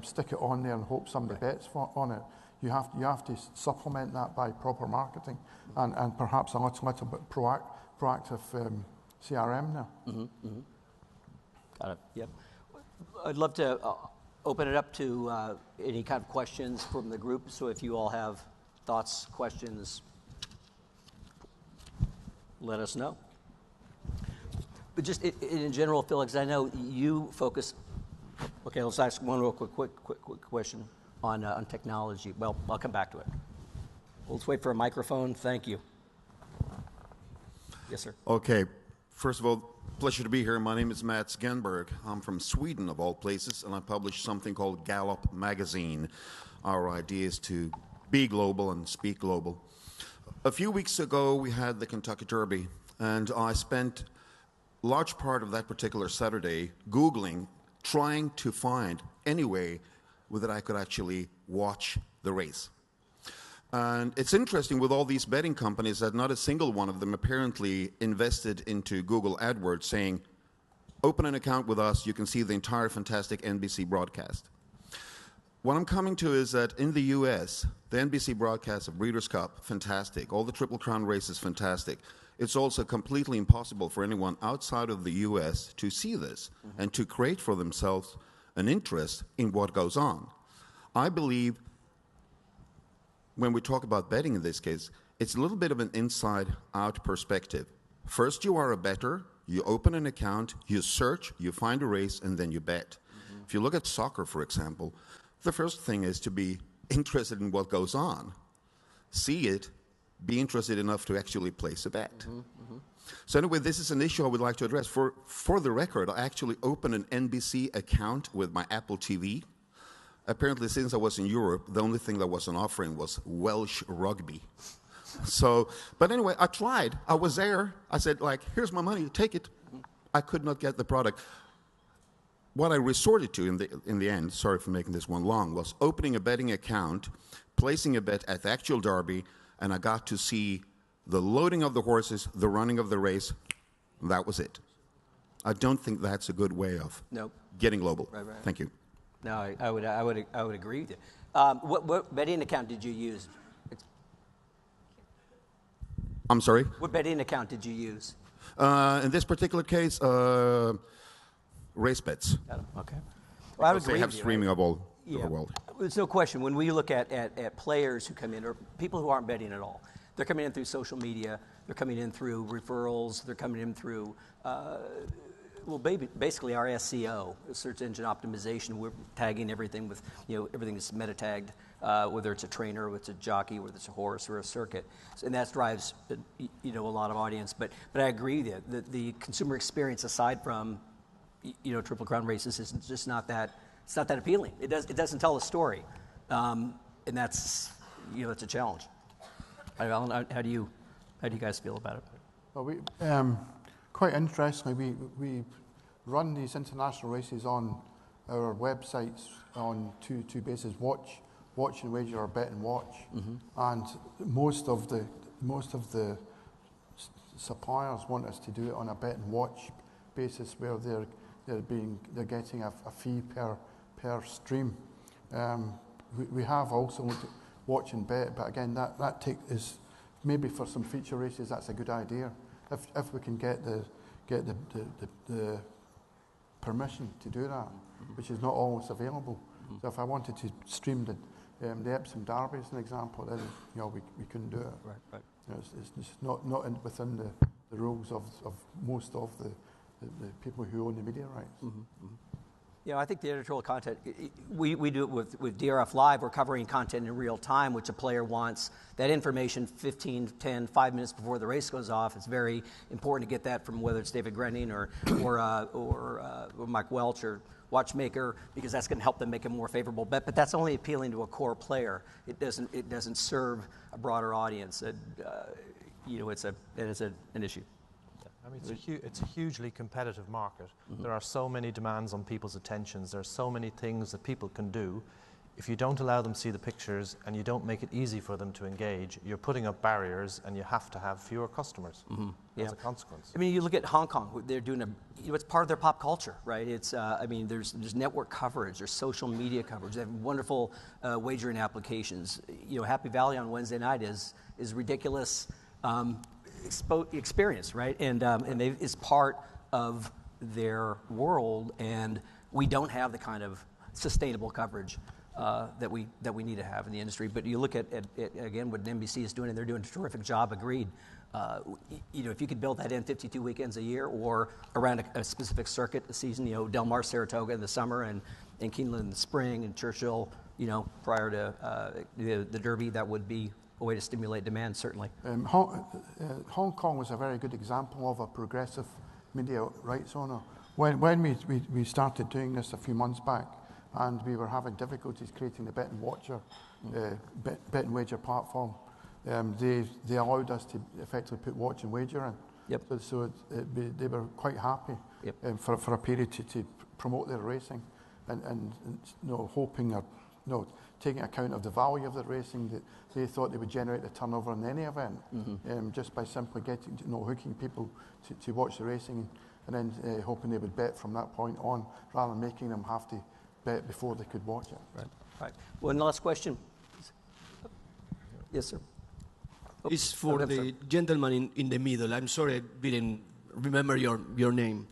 stick it on there and hope somebody bets on it. You have to supplement that by proper marketing and perhaps a little bit proactive CRM now.
Got it. Yep. I'd love to open it up to any kind of questions from the group. So if you all have thoughts, questions, let us know. But just in general, Felix, I know you focus. Okay, let's ask one real quick question on technology. Well, I'll come back to it. Let's wait for a microphone. Thank you. Yes, sir.
Okay. First of all, pleasure to be here. My name is Mats Genberg. I'm from Sweden, of all places, and I publish something called Gallup Magazine. Our idea is to be global and speak global. A few weeks ago, we had the Kentucky Derby, and I spent a large part of that particular Saturday Googling, trying to find any way that I could actually watch the race. And it's interesting with all these betting companies that not a single one of them apparently invested into Google AdWords saying, open an account with us, you can see the entire fantastic NBC broadcast. What I'm coming to is that in the US, the NBC broadcast of Breeders' Cup, fantastic. All the Triple Crown races, fantastic. It's also completely impossible for anyone outside of the US to see this and to create for themselves an interest in what goes on. I believe when we talk about betting in this case, it's a little bit of an inside-out perspective. First, you are a bettor, you open an account, you search, you find a race, and then you bet. If you look at soccer, for example, the first thing is to be interested in what goes on. See it, be interested enough to actually place a bet. So anyway, this is an issue I would like to address. For the record, I actually opened an NBC account with my Apple TV. Apparently, since I was in Europe, the only thing that wasn't offering was Welsh rugby. So, but anyway, I tried. I was there. I said, like, here's my money, take it. I could not get the product. What I resorted to in the end, sorry for making this one long, was opening a betting account, placing a bet at the actual Derby, and I got to see the loading of the horses, the running of the race. That was it. I don't think that's a good way of getting global.
Right.
Thank you.
No, I would agree with you. What betting account did you use?
I'm sorry?
What betting account did you use?
In this particular case, race bets.
Okay. Well, I would agree
they have
with you,
streaming
right?
of all over the world.
There's no question. When we look at players who come in, or people who aren't betting at all, they're coming in through social media, they're coming in through referrals, they're coming in through basically our SEO, search engine optimization. We're tagging everything with, everything is meta tagged, whether it's a trainer, whether it's a jockey, whether it's a horse or a circuit, and that drives, a lot of audience. But I agree with you. The consumer experience, aside from, Triple Crown races, is just not that. It's not that appealing. It doesn't tell a story, and that's, it's a challenge. How do you guys feel about it?
Well, we. Quite interestingly, we run these international races on our websites on two bases: watch and wager, or bet and watch. And most of the suppliers want us to do it on a bet and watch basis, where they're getting a fee per stream. We have also looked at watch and bet, but again, that is maybe for some feature races. That's a good idea. If we can get the permission to do that, which is not always available. So if I wanted to stream the Epsom Derby as an example, then we couldn't do it.
Right.
It's not within the rules of most of the people who own the media rights.
You know, I think the editorial content, we do it with DRF Live. We're covering content in real time, which a player wants. That information 15, 10, 5 minutes before the race goes off. It's very important to get that from whether it's David Grenning or Mike Welch or Watchmaker, because that's going to help them make a more favorable bet. But that's only appealing to a core player. It doesn't serve a broader audience. You know, it is an issue.
I mean, it's a hugely competitive market. Mm-hmm. There are so many demands on people's attentions. There are so many things that people can do. If you don't allow them to see the pictures and you don't make it easy for them to engage, you're putting up barriers and you have to have fewer customers as a consequence.
I mean, you look at Hong Kong, they're doing it's part of their pop culture, right? It's, I mean, there's network coverage, there's social media coverage, they have wonderful wagering applications. You know, Happy Valley on Wednesday night is ridiculous experience, right? And it's part of their world, and we don't have the kind of sustainable coverage that we need to have in the industry. But you look at again what NBC is doing, and they're doing a terrific job. Agreed. You know, if you could build that in 52 weekends a year, or around a specific circuit a season, you know, Del Mar, Saratoga in the summer, and Keeneland in the spring, and Churchill, you know, prior to the Derby, that would be a way to stimulate demand, certainly.
Hong Kong was a very good example of a progressive media rights owner. When we started doing this a few months back, and we were having difficulties creating the bet and wager platform, they allowed us to effectively put watch and wager in.
Yep.
So they were quite happy for a period to promote their racing, and you know, hoping or taking account of the value of the racing, that they thought they would generate the turnover in any event, just by simply getting hooking people to watch the racing, and then hoping they would bet from that point on, rather than making them have to bet before they could watch it.
Right. One last question. Yes, sir.
It's for the gentleman in the middle. I'm sorry I didn't remember your name.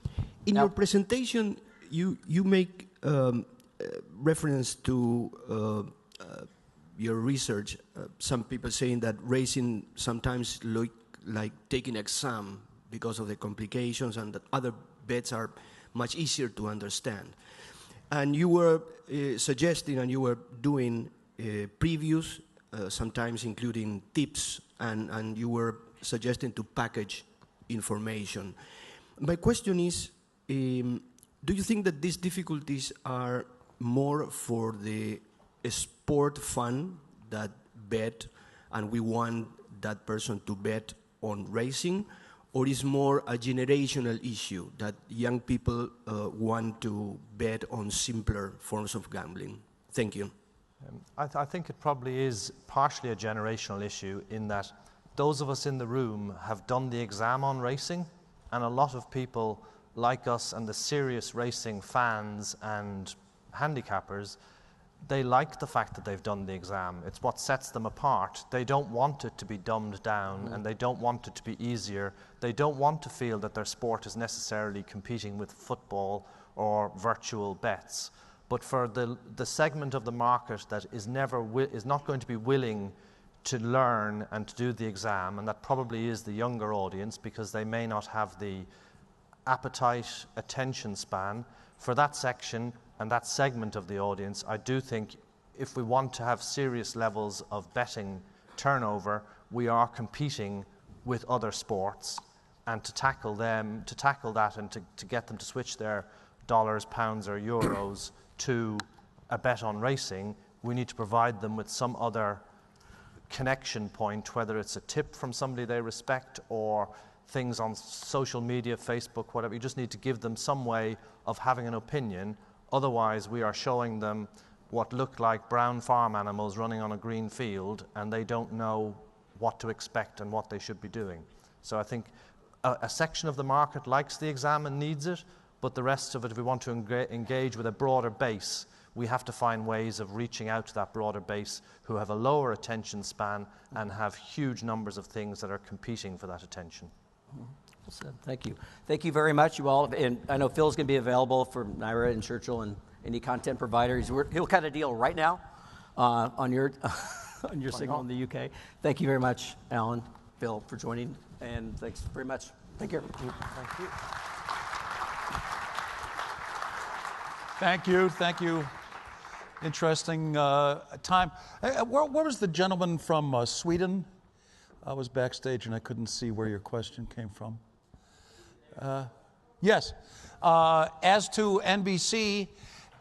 In your presentation, you make reference to your research. Some people saying that racing sometimes look like taking an exam because of the complications, and that other bets are much easier to understand. And you were suggesting, and you were doing previews, sometimes including tips, and you were suggesting to package information. My question is, do you think that these difficulties are more for the sport fan that bet, and we want that person to bet on racing, or is more a generational issue that young people want to bet on simpler forms of gambling? Thank you.
I think it probably is partially a generational issue, in that those of us in the room have done the exam on racing, and a lot of people like us and the serious racing fans and handicappers, they like the fact that they've done the exam. It's what sets them apart. They don't want it to be dumbed down, and they don't want it to be easier. They don't want to feel that their sport is necessarily competing with football or virtual bets. But for the segment of the market that is not going to be willing to learn and to do the exam, and that probably is the younger audience, because they may not have the appetite, attention span, for that section and that segment of the audience, I do think if we want to have serious levels of betting turnover, we are competing with other sports, and to tackle that and to get them to switch their dollars, pounds or euros to a bet on racing, we need to provide them with some other connection point, whether it's a tip from somebody they respect or things on social media, Facebook, whatever. You just need to give them some way of having an opinion. Otherwise, we are showing them what look like brown farm animals running on a green field, and they don't know what to expect and what they should be doing. So I think a section of the market likes the exam and needs it, but the rest of it, if we want to engage with a broader base, we have to find ways of reaching out to that broader base who have a lower attention span and have huge numbers of things that are competing for that attention.
Well said. Thank you. Thank you very much, you all. And I know Phil's going to be available for Naira and Churchill and any content providers. He'll cut a deal right now on your on your signal in the UK. Thank you very much, Alan, Phil, for joining, and thanks very much. Take care.
Thank you.
Thank you. Interesting time. Where was the gentleman from Sweden? I was backstage and I couldn't see where your question came from. Yes. As to NBC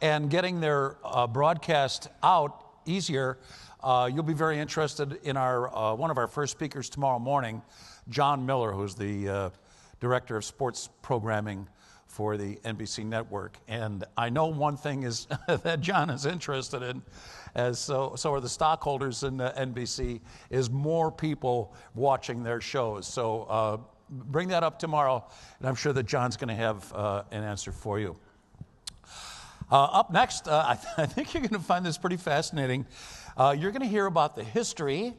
and getting their broadcast out easier, you'll be very interested in our one of our first speakers tomorrow morning, John Miller, who's the Director of Sports Programming for the NBC network. And I know one thing is that John is interested in, as so are the stockholders in the NBC, is more people watching their shows. So bring that up tomorrow, and I'm sure that John's going to have an answer for you. Up next, I think you're going to find this pretty fascinating. You're going to hear about the history,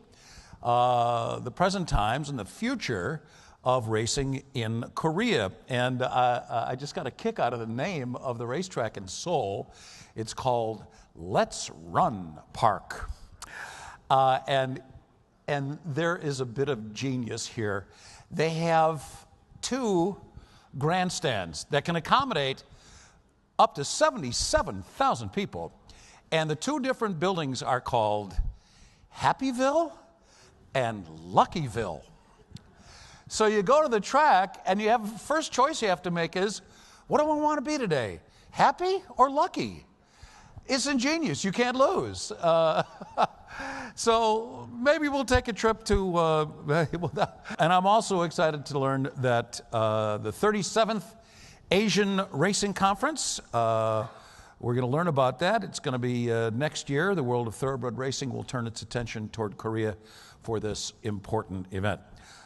the present times, and the future of racing in Korea. And I just got a kick out of the name of the racetrack in Seoul. It's called Let's Run Park. And there is a bit of genius here. They have 2 grandstands that can accommodate up to 77,000 people. And the 2 different buildings are called Happyville and Luckyville. So you go to the track, and you have first choice you have to make is, what do I want to be today? Happy or lucky? It's ingenious. You can't lose. So maybe we'll take a trip to, and I'm also excited to learn that the 37th Asian Racing Conference, we're going to learn about that. It's going to be next year. The world of thoroughbred racing will turn its attention toward Korea for this important event.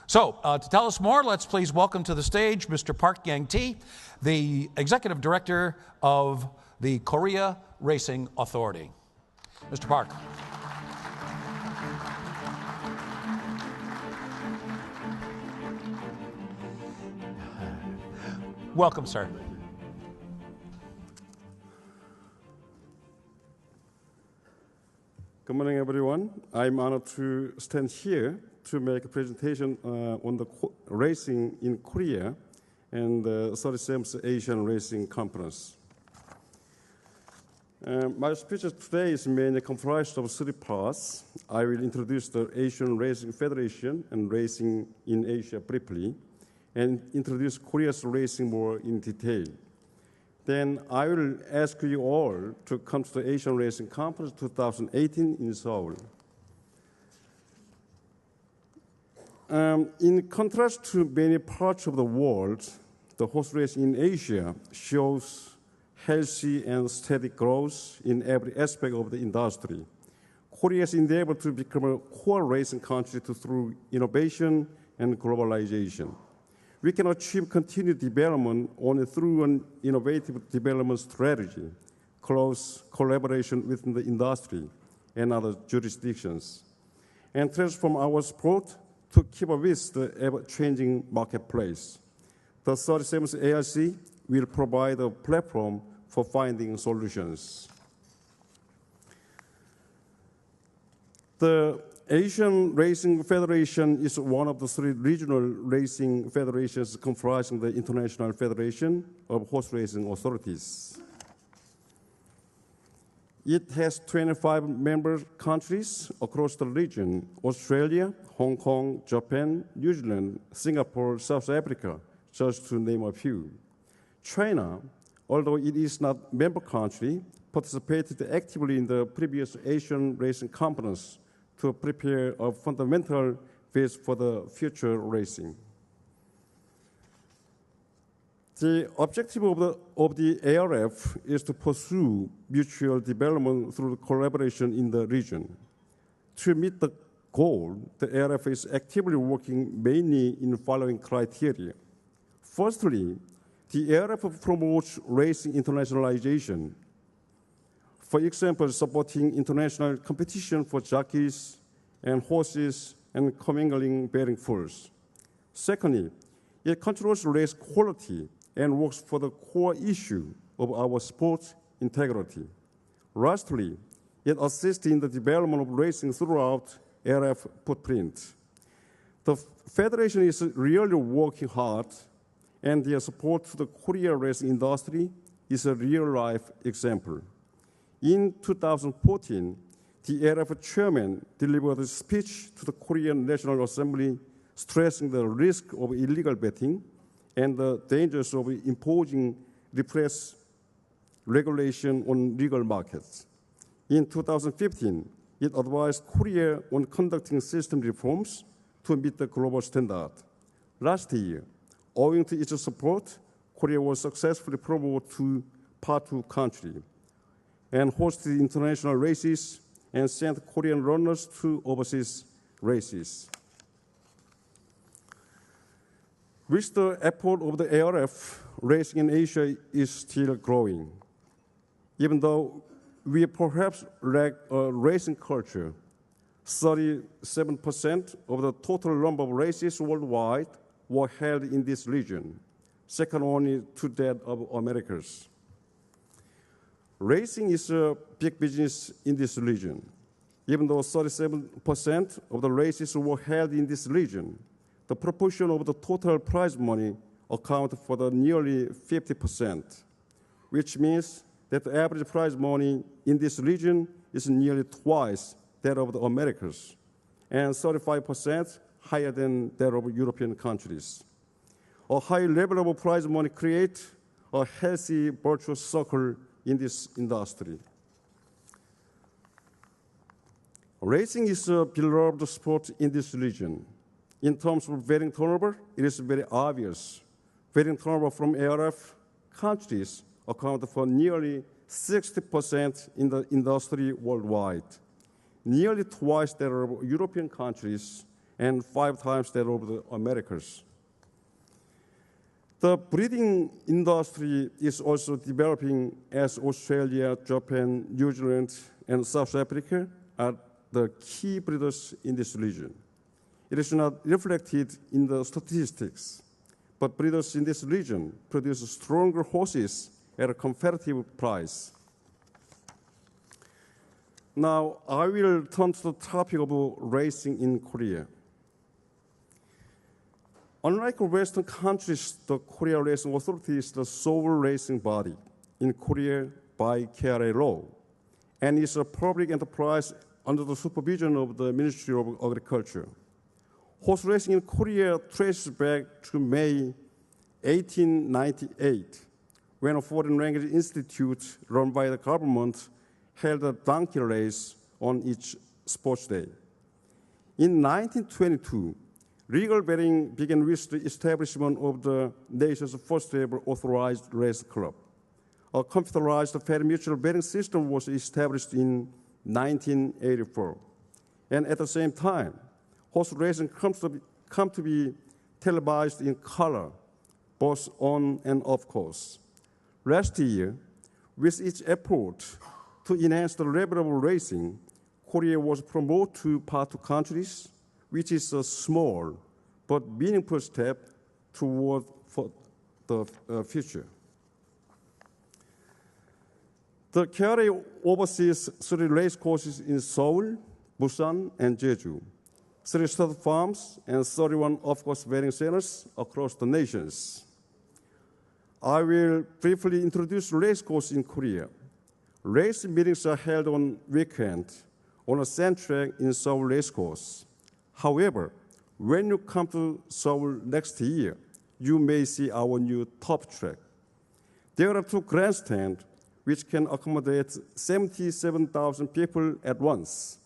So, to tell us more, let's please welcome to the stage Mr. Park Yang-tae, the Executive Director of the Korea Racing Authority. Mr. Park. Welcome, sir.
Good morning, everyone. I'm honored to stand here to make a presentation on the racing in Korea and the 37th Asian Racing Conference. My speech today is mainly comprised of 3 parts. I will introduce the Asian Racing Federation and racing in Asia briefly, and introduce Korea's racing more in detail. Then I will ask you all to come to the Asian Racing Conference 2018 in Seoul. In contrast to many parts of the world, the horse racing in Asia shows healthy and steady growth in every aspect of the industry. Korea is endeavored to become a core racing country through innovation and globalization. We can achieve continued development only through an innovative development strategy, close collaboration within the industry and other jurisdictions, and transform our sport to keep up with the ever-changing marketplace. The 37th ARC will provide a platform for finding solutions. The Asian Racing Federation is one of the 3 regional racing federations comprising the International Federation of Horse Racing Authorities. It has 25 member countries across the region: Australia, Hong Kong, Japan, New Zealand, Singapore, South Africa, just to name a few. China, although it is not a member country, participated actively in the previous Asian Racing Conference to prepare a fundamental base for the future racing. The objective of the ARF is to pursue mutual development through collaboration in the region. To meet the goal, the ARF is actively working mainly in the following criteria. Firstly, the ARF promotes racing internationalization. For example, supporting international competition for jockeys and horses and commingling bearing foals. Secondly, it controls race quality and works for the core issue of our sports integrity. Lastly, it assists in the development of racing throughout ARF footprint. The Federation is really working hard, and their support to the Korean racing industry is a real-life example. In 2014, the ARF chairman delivered a speech to the Korean National Assembly stressing the risk of illegal betting and the dangers of imposing repressed regulation on legal markets. In 2015, it advised Korea on conducting system reforms to meet the global standard. Last year, owing to its support, Korea was successfully promoted to Part 2 country and hosted international races and sent Korean runners to overseas races. With the effort of the ARF, racing in Asia is still growing. Even though we perhaps lack a racing culture, 37% of the total number of races worldwide were held in this region, second only to that of Americas. Racing is a big business in this region. Even though 37% of the races were held in this region, the proportion of the total prize money accounted for the nearly 50%, which means that the average prize money in this region is nearly twice that of the Americas, and 35% higher than that of European countries. A high level of prize money creates a healthy virtuous circle in this industry. Racing is a beloved sport in this region. In terms of betting turnover, it is very obvious. Betting turnover from ARF countries account for nearly 60% in the industry worldwide, nearly twice that of European countries and 5 times that of the Americas. The breeding industry is also developing as Australia, Japan, New Zealand, and South Africa are the key breeders in this region. It is not reflected in the statistics, but breeders in this region produce stronger horses at a competitive price. Now, I will turn to the topic of racing in Korea. Unlike Western countries, the Korea Racing Authority is the sole racing body in Korea by KRA law, and is a public enterprise under the supervision of the Ministry of Agriculture. Horse racing in Korea traces back to May 1898, when a foreign language institute run by the government held a donkey race on each sports day. In 1922, legal betting began with the establishment of the nation's first ever authorized race club. A computerized pari-mutuel betting system was established in 1984. And at the same time, horse racing come to be televised in color, both on and off course. Last year, with its effort to enhance the level of racing, Korea was promoted to Part 2 countries, which is a small but meaningful step toward the future. The KRA oversees 3 race courses in Seoul, Busan, and Jeju, 3 stud farms, and 31 off-course betting centers across the nations. I will briefly introduce race courses in Korea. Race meetings are held on weekend on a sand track in Seoul race course. However, when you come to Seoul next year, you may see our new top track. There are 2 grandstands which can accommodate 77,000 people at once.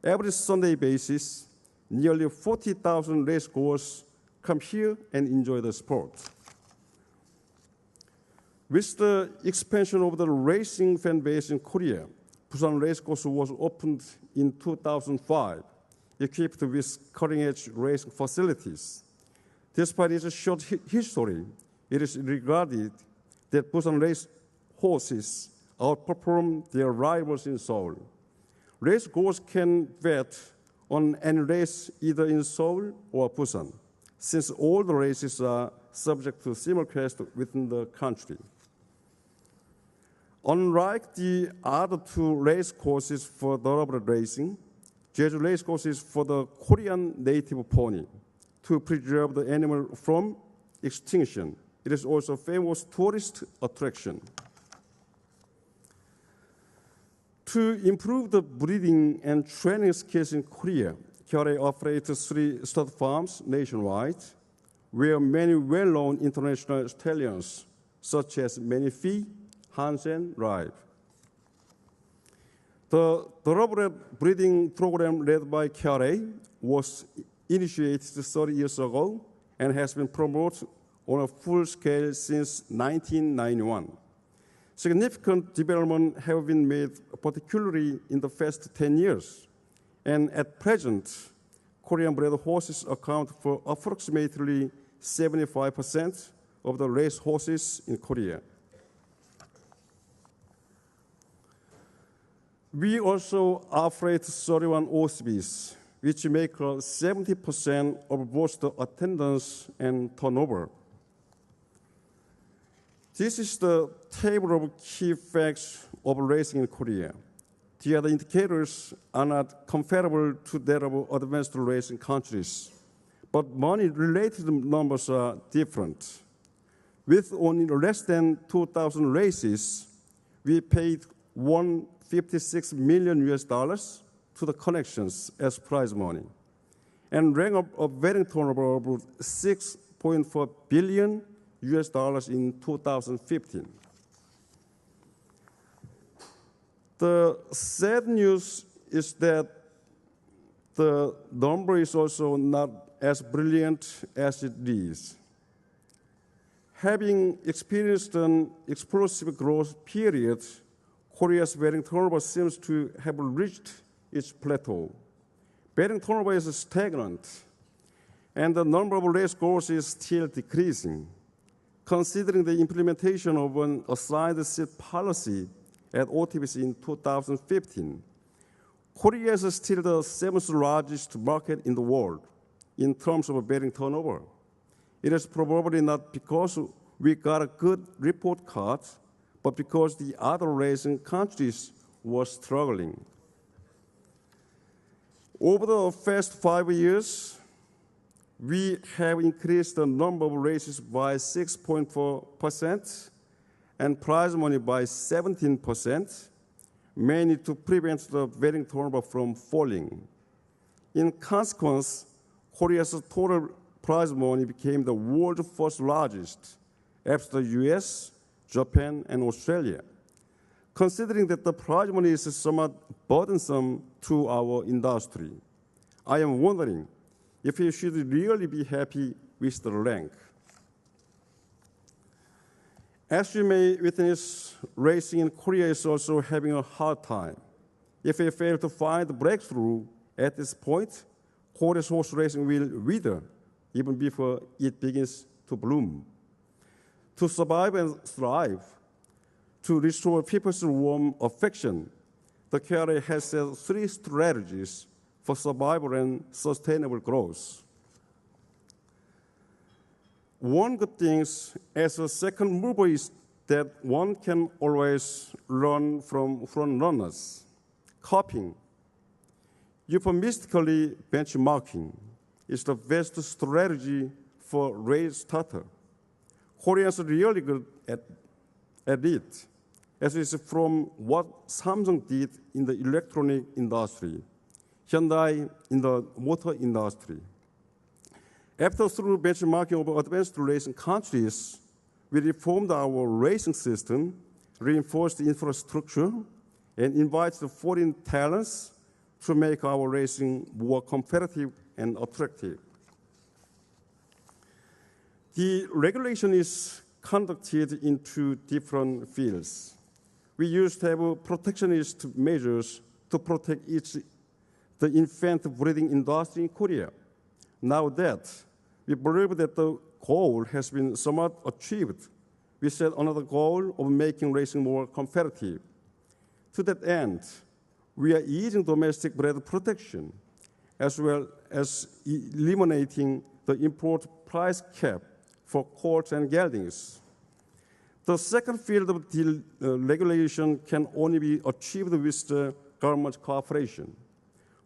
Every Sunday basis, nearly 40,000 racegoers come here and enjoy the sport. With the expansion of the racing fan base in Korea, Busan Racecourse was opened in 2005, equipped with cutting-edge racing facilities. Despite its short history, it is regarded that Busan race horses outperform their rivals in Seoul. Racegoers can bet on any race either in Seoul or Busan, since all the races are subject to simulcast within the country. Unlike the other 2 race courses for thoroughbred racing, Jeju race course is for the Korean native pony to preserve the animal from extinction. It is also a famous tourist attraction. To improve the breeding and training skills in Korea, KRA operates 3 stud farms nationwide, where many well-known international stallions, such as Manifee, Hansen, arrive. The thoroughbred breeding program led by KRA was initiated 30 years ago and has been promoted on a full scale since 1991. Significant development have been made, particularly in the past 10 years. And at present, Korean-bred horses account for approximately 75% of the race horses in Korea. We also operate 31 OCBs, which make 70% of both the attendance and turnover. This is the table of key facts of racing in Korea. The other indicators are not comparable to that of advanced racing countries, but money-related numbers are different. With only less than 2,000 races, we paid $156 million to the connections as prize money, and ran up a betting turnover of $6.4 billion in 2015. The sad news is that the number is also not as brilliant as it is. Having experienced an explosive growth period, Korea's betting turnover seems to have reached its plateau. Betting turnover is stagnant, and the number of race goers is still decreasing. Considering the implementation of an assigned seat policy at OTBC in 2015, Korea is still the 7th largest market in the world in terms of betting turnover. It is probably not because we got a good report card, but because the other racing countries were struggling. Over the past 5 years, we have increased the number of races by 6.4% and prize money by 17%, mainly to prevent the betting turnover from falling. In consequence, Korea's total prize money became the world's first largest after the US, Japan, and Australia. Considering that the prize money is somewhat burdensome to our industry, I am wondering if you should really be happy with the rank. As you may witness, racing in Korea is also having a hard time. If we fail to find a breakthrough at this point, Korea's horse racing will wither even before it begins to bloom. To survive and thrive, to restore people's warm affection, the KRA has set 3 strategies for survival and sustainable growth. One good thing as a second mover is that one can always learn from front runners. Copying, euphemistically benchmarking, is the best strategy for race starter. Koreans are really good at it, as is from what Samsung did in the electronic industry, Hyundai in the motor industry. After through benchmarking of advanced racing countries, we reformed our racing system, reinforced the infrastructure, and invited the foreign talents to make our racing more competitive and attractive. The regulation is conducted in 2 different fields. We used to have protectionist measures to protect the infant breeding industry in Korea. Now that we believe that the goal has been somewhat achieved, we set another goal of making racing more competitive. To that end, we are easing domestic bred protection, as well as eliminating the import price cap for colts and geldings. The second field of the regulation can only be achieved with the government cooperation.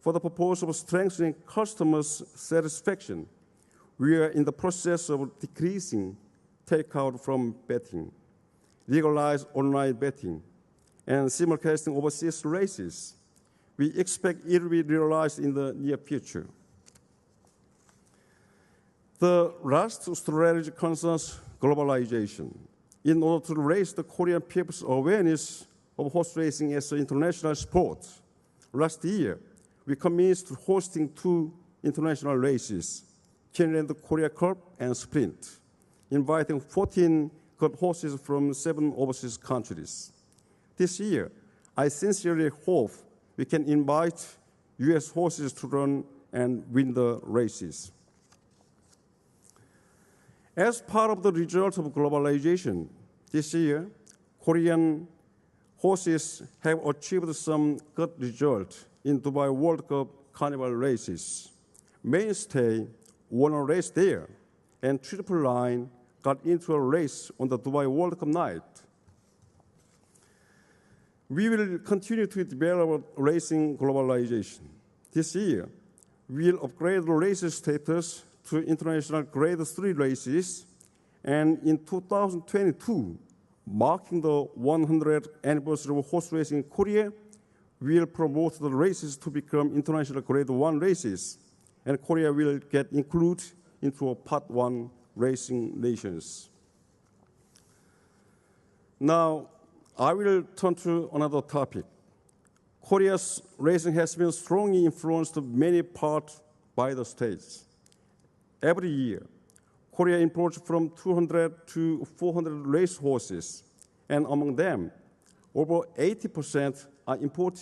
For the purpose of strengthening customers' satisfaction, we are in the process of decreasing takeout from betting, legalize online betting, and simulcasting overseas races. We expect it will be realized in the near future. The last strategy concerns globalization. In order to raise the Korean people's awareness of horse racing as an international sport, last year we commenced hosting 2 international races, Finland Korea Cup and Sprint, inviting 14 good horses from 7 overseas countries. This year, I sincerely hope we can invite U.S. horses to run and win the races. As part of the result of globalization, this year, Korean horses have achieved some good results in Dubai World Cup Carnival races. Mainstay won a race there, and Triple Line got into a race on the Dubai World Cup night. We will continue to develop racing globalization. This year, we will upgrade the race status to international Grade 3 races, and in 2022, marking the 100th anniversary of horse racing in Korea, we will promote the races to become international Grade 1 races, and Korea will get included into a Part 1 racing nations. Now, I will turn to another topic. Korea's racing has been strongly influenced in many parts by the states. Every year, Korea imports from 200 to 400 race horses, and among them, over 80% are imported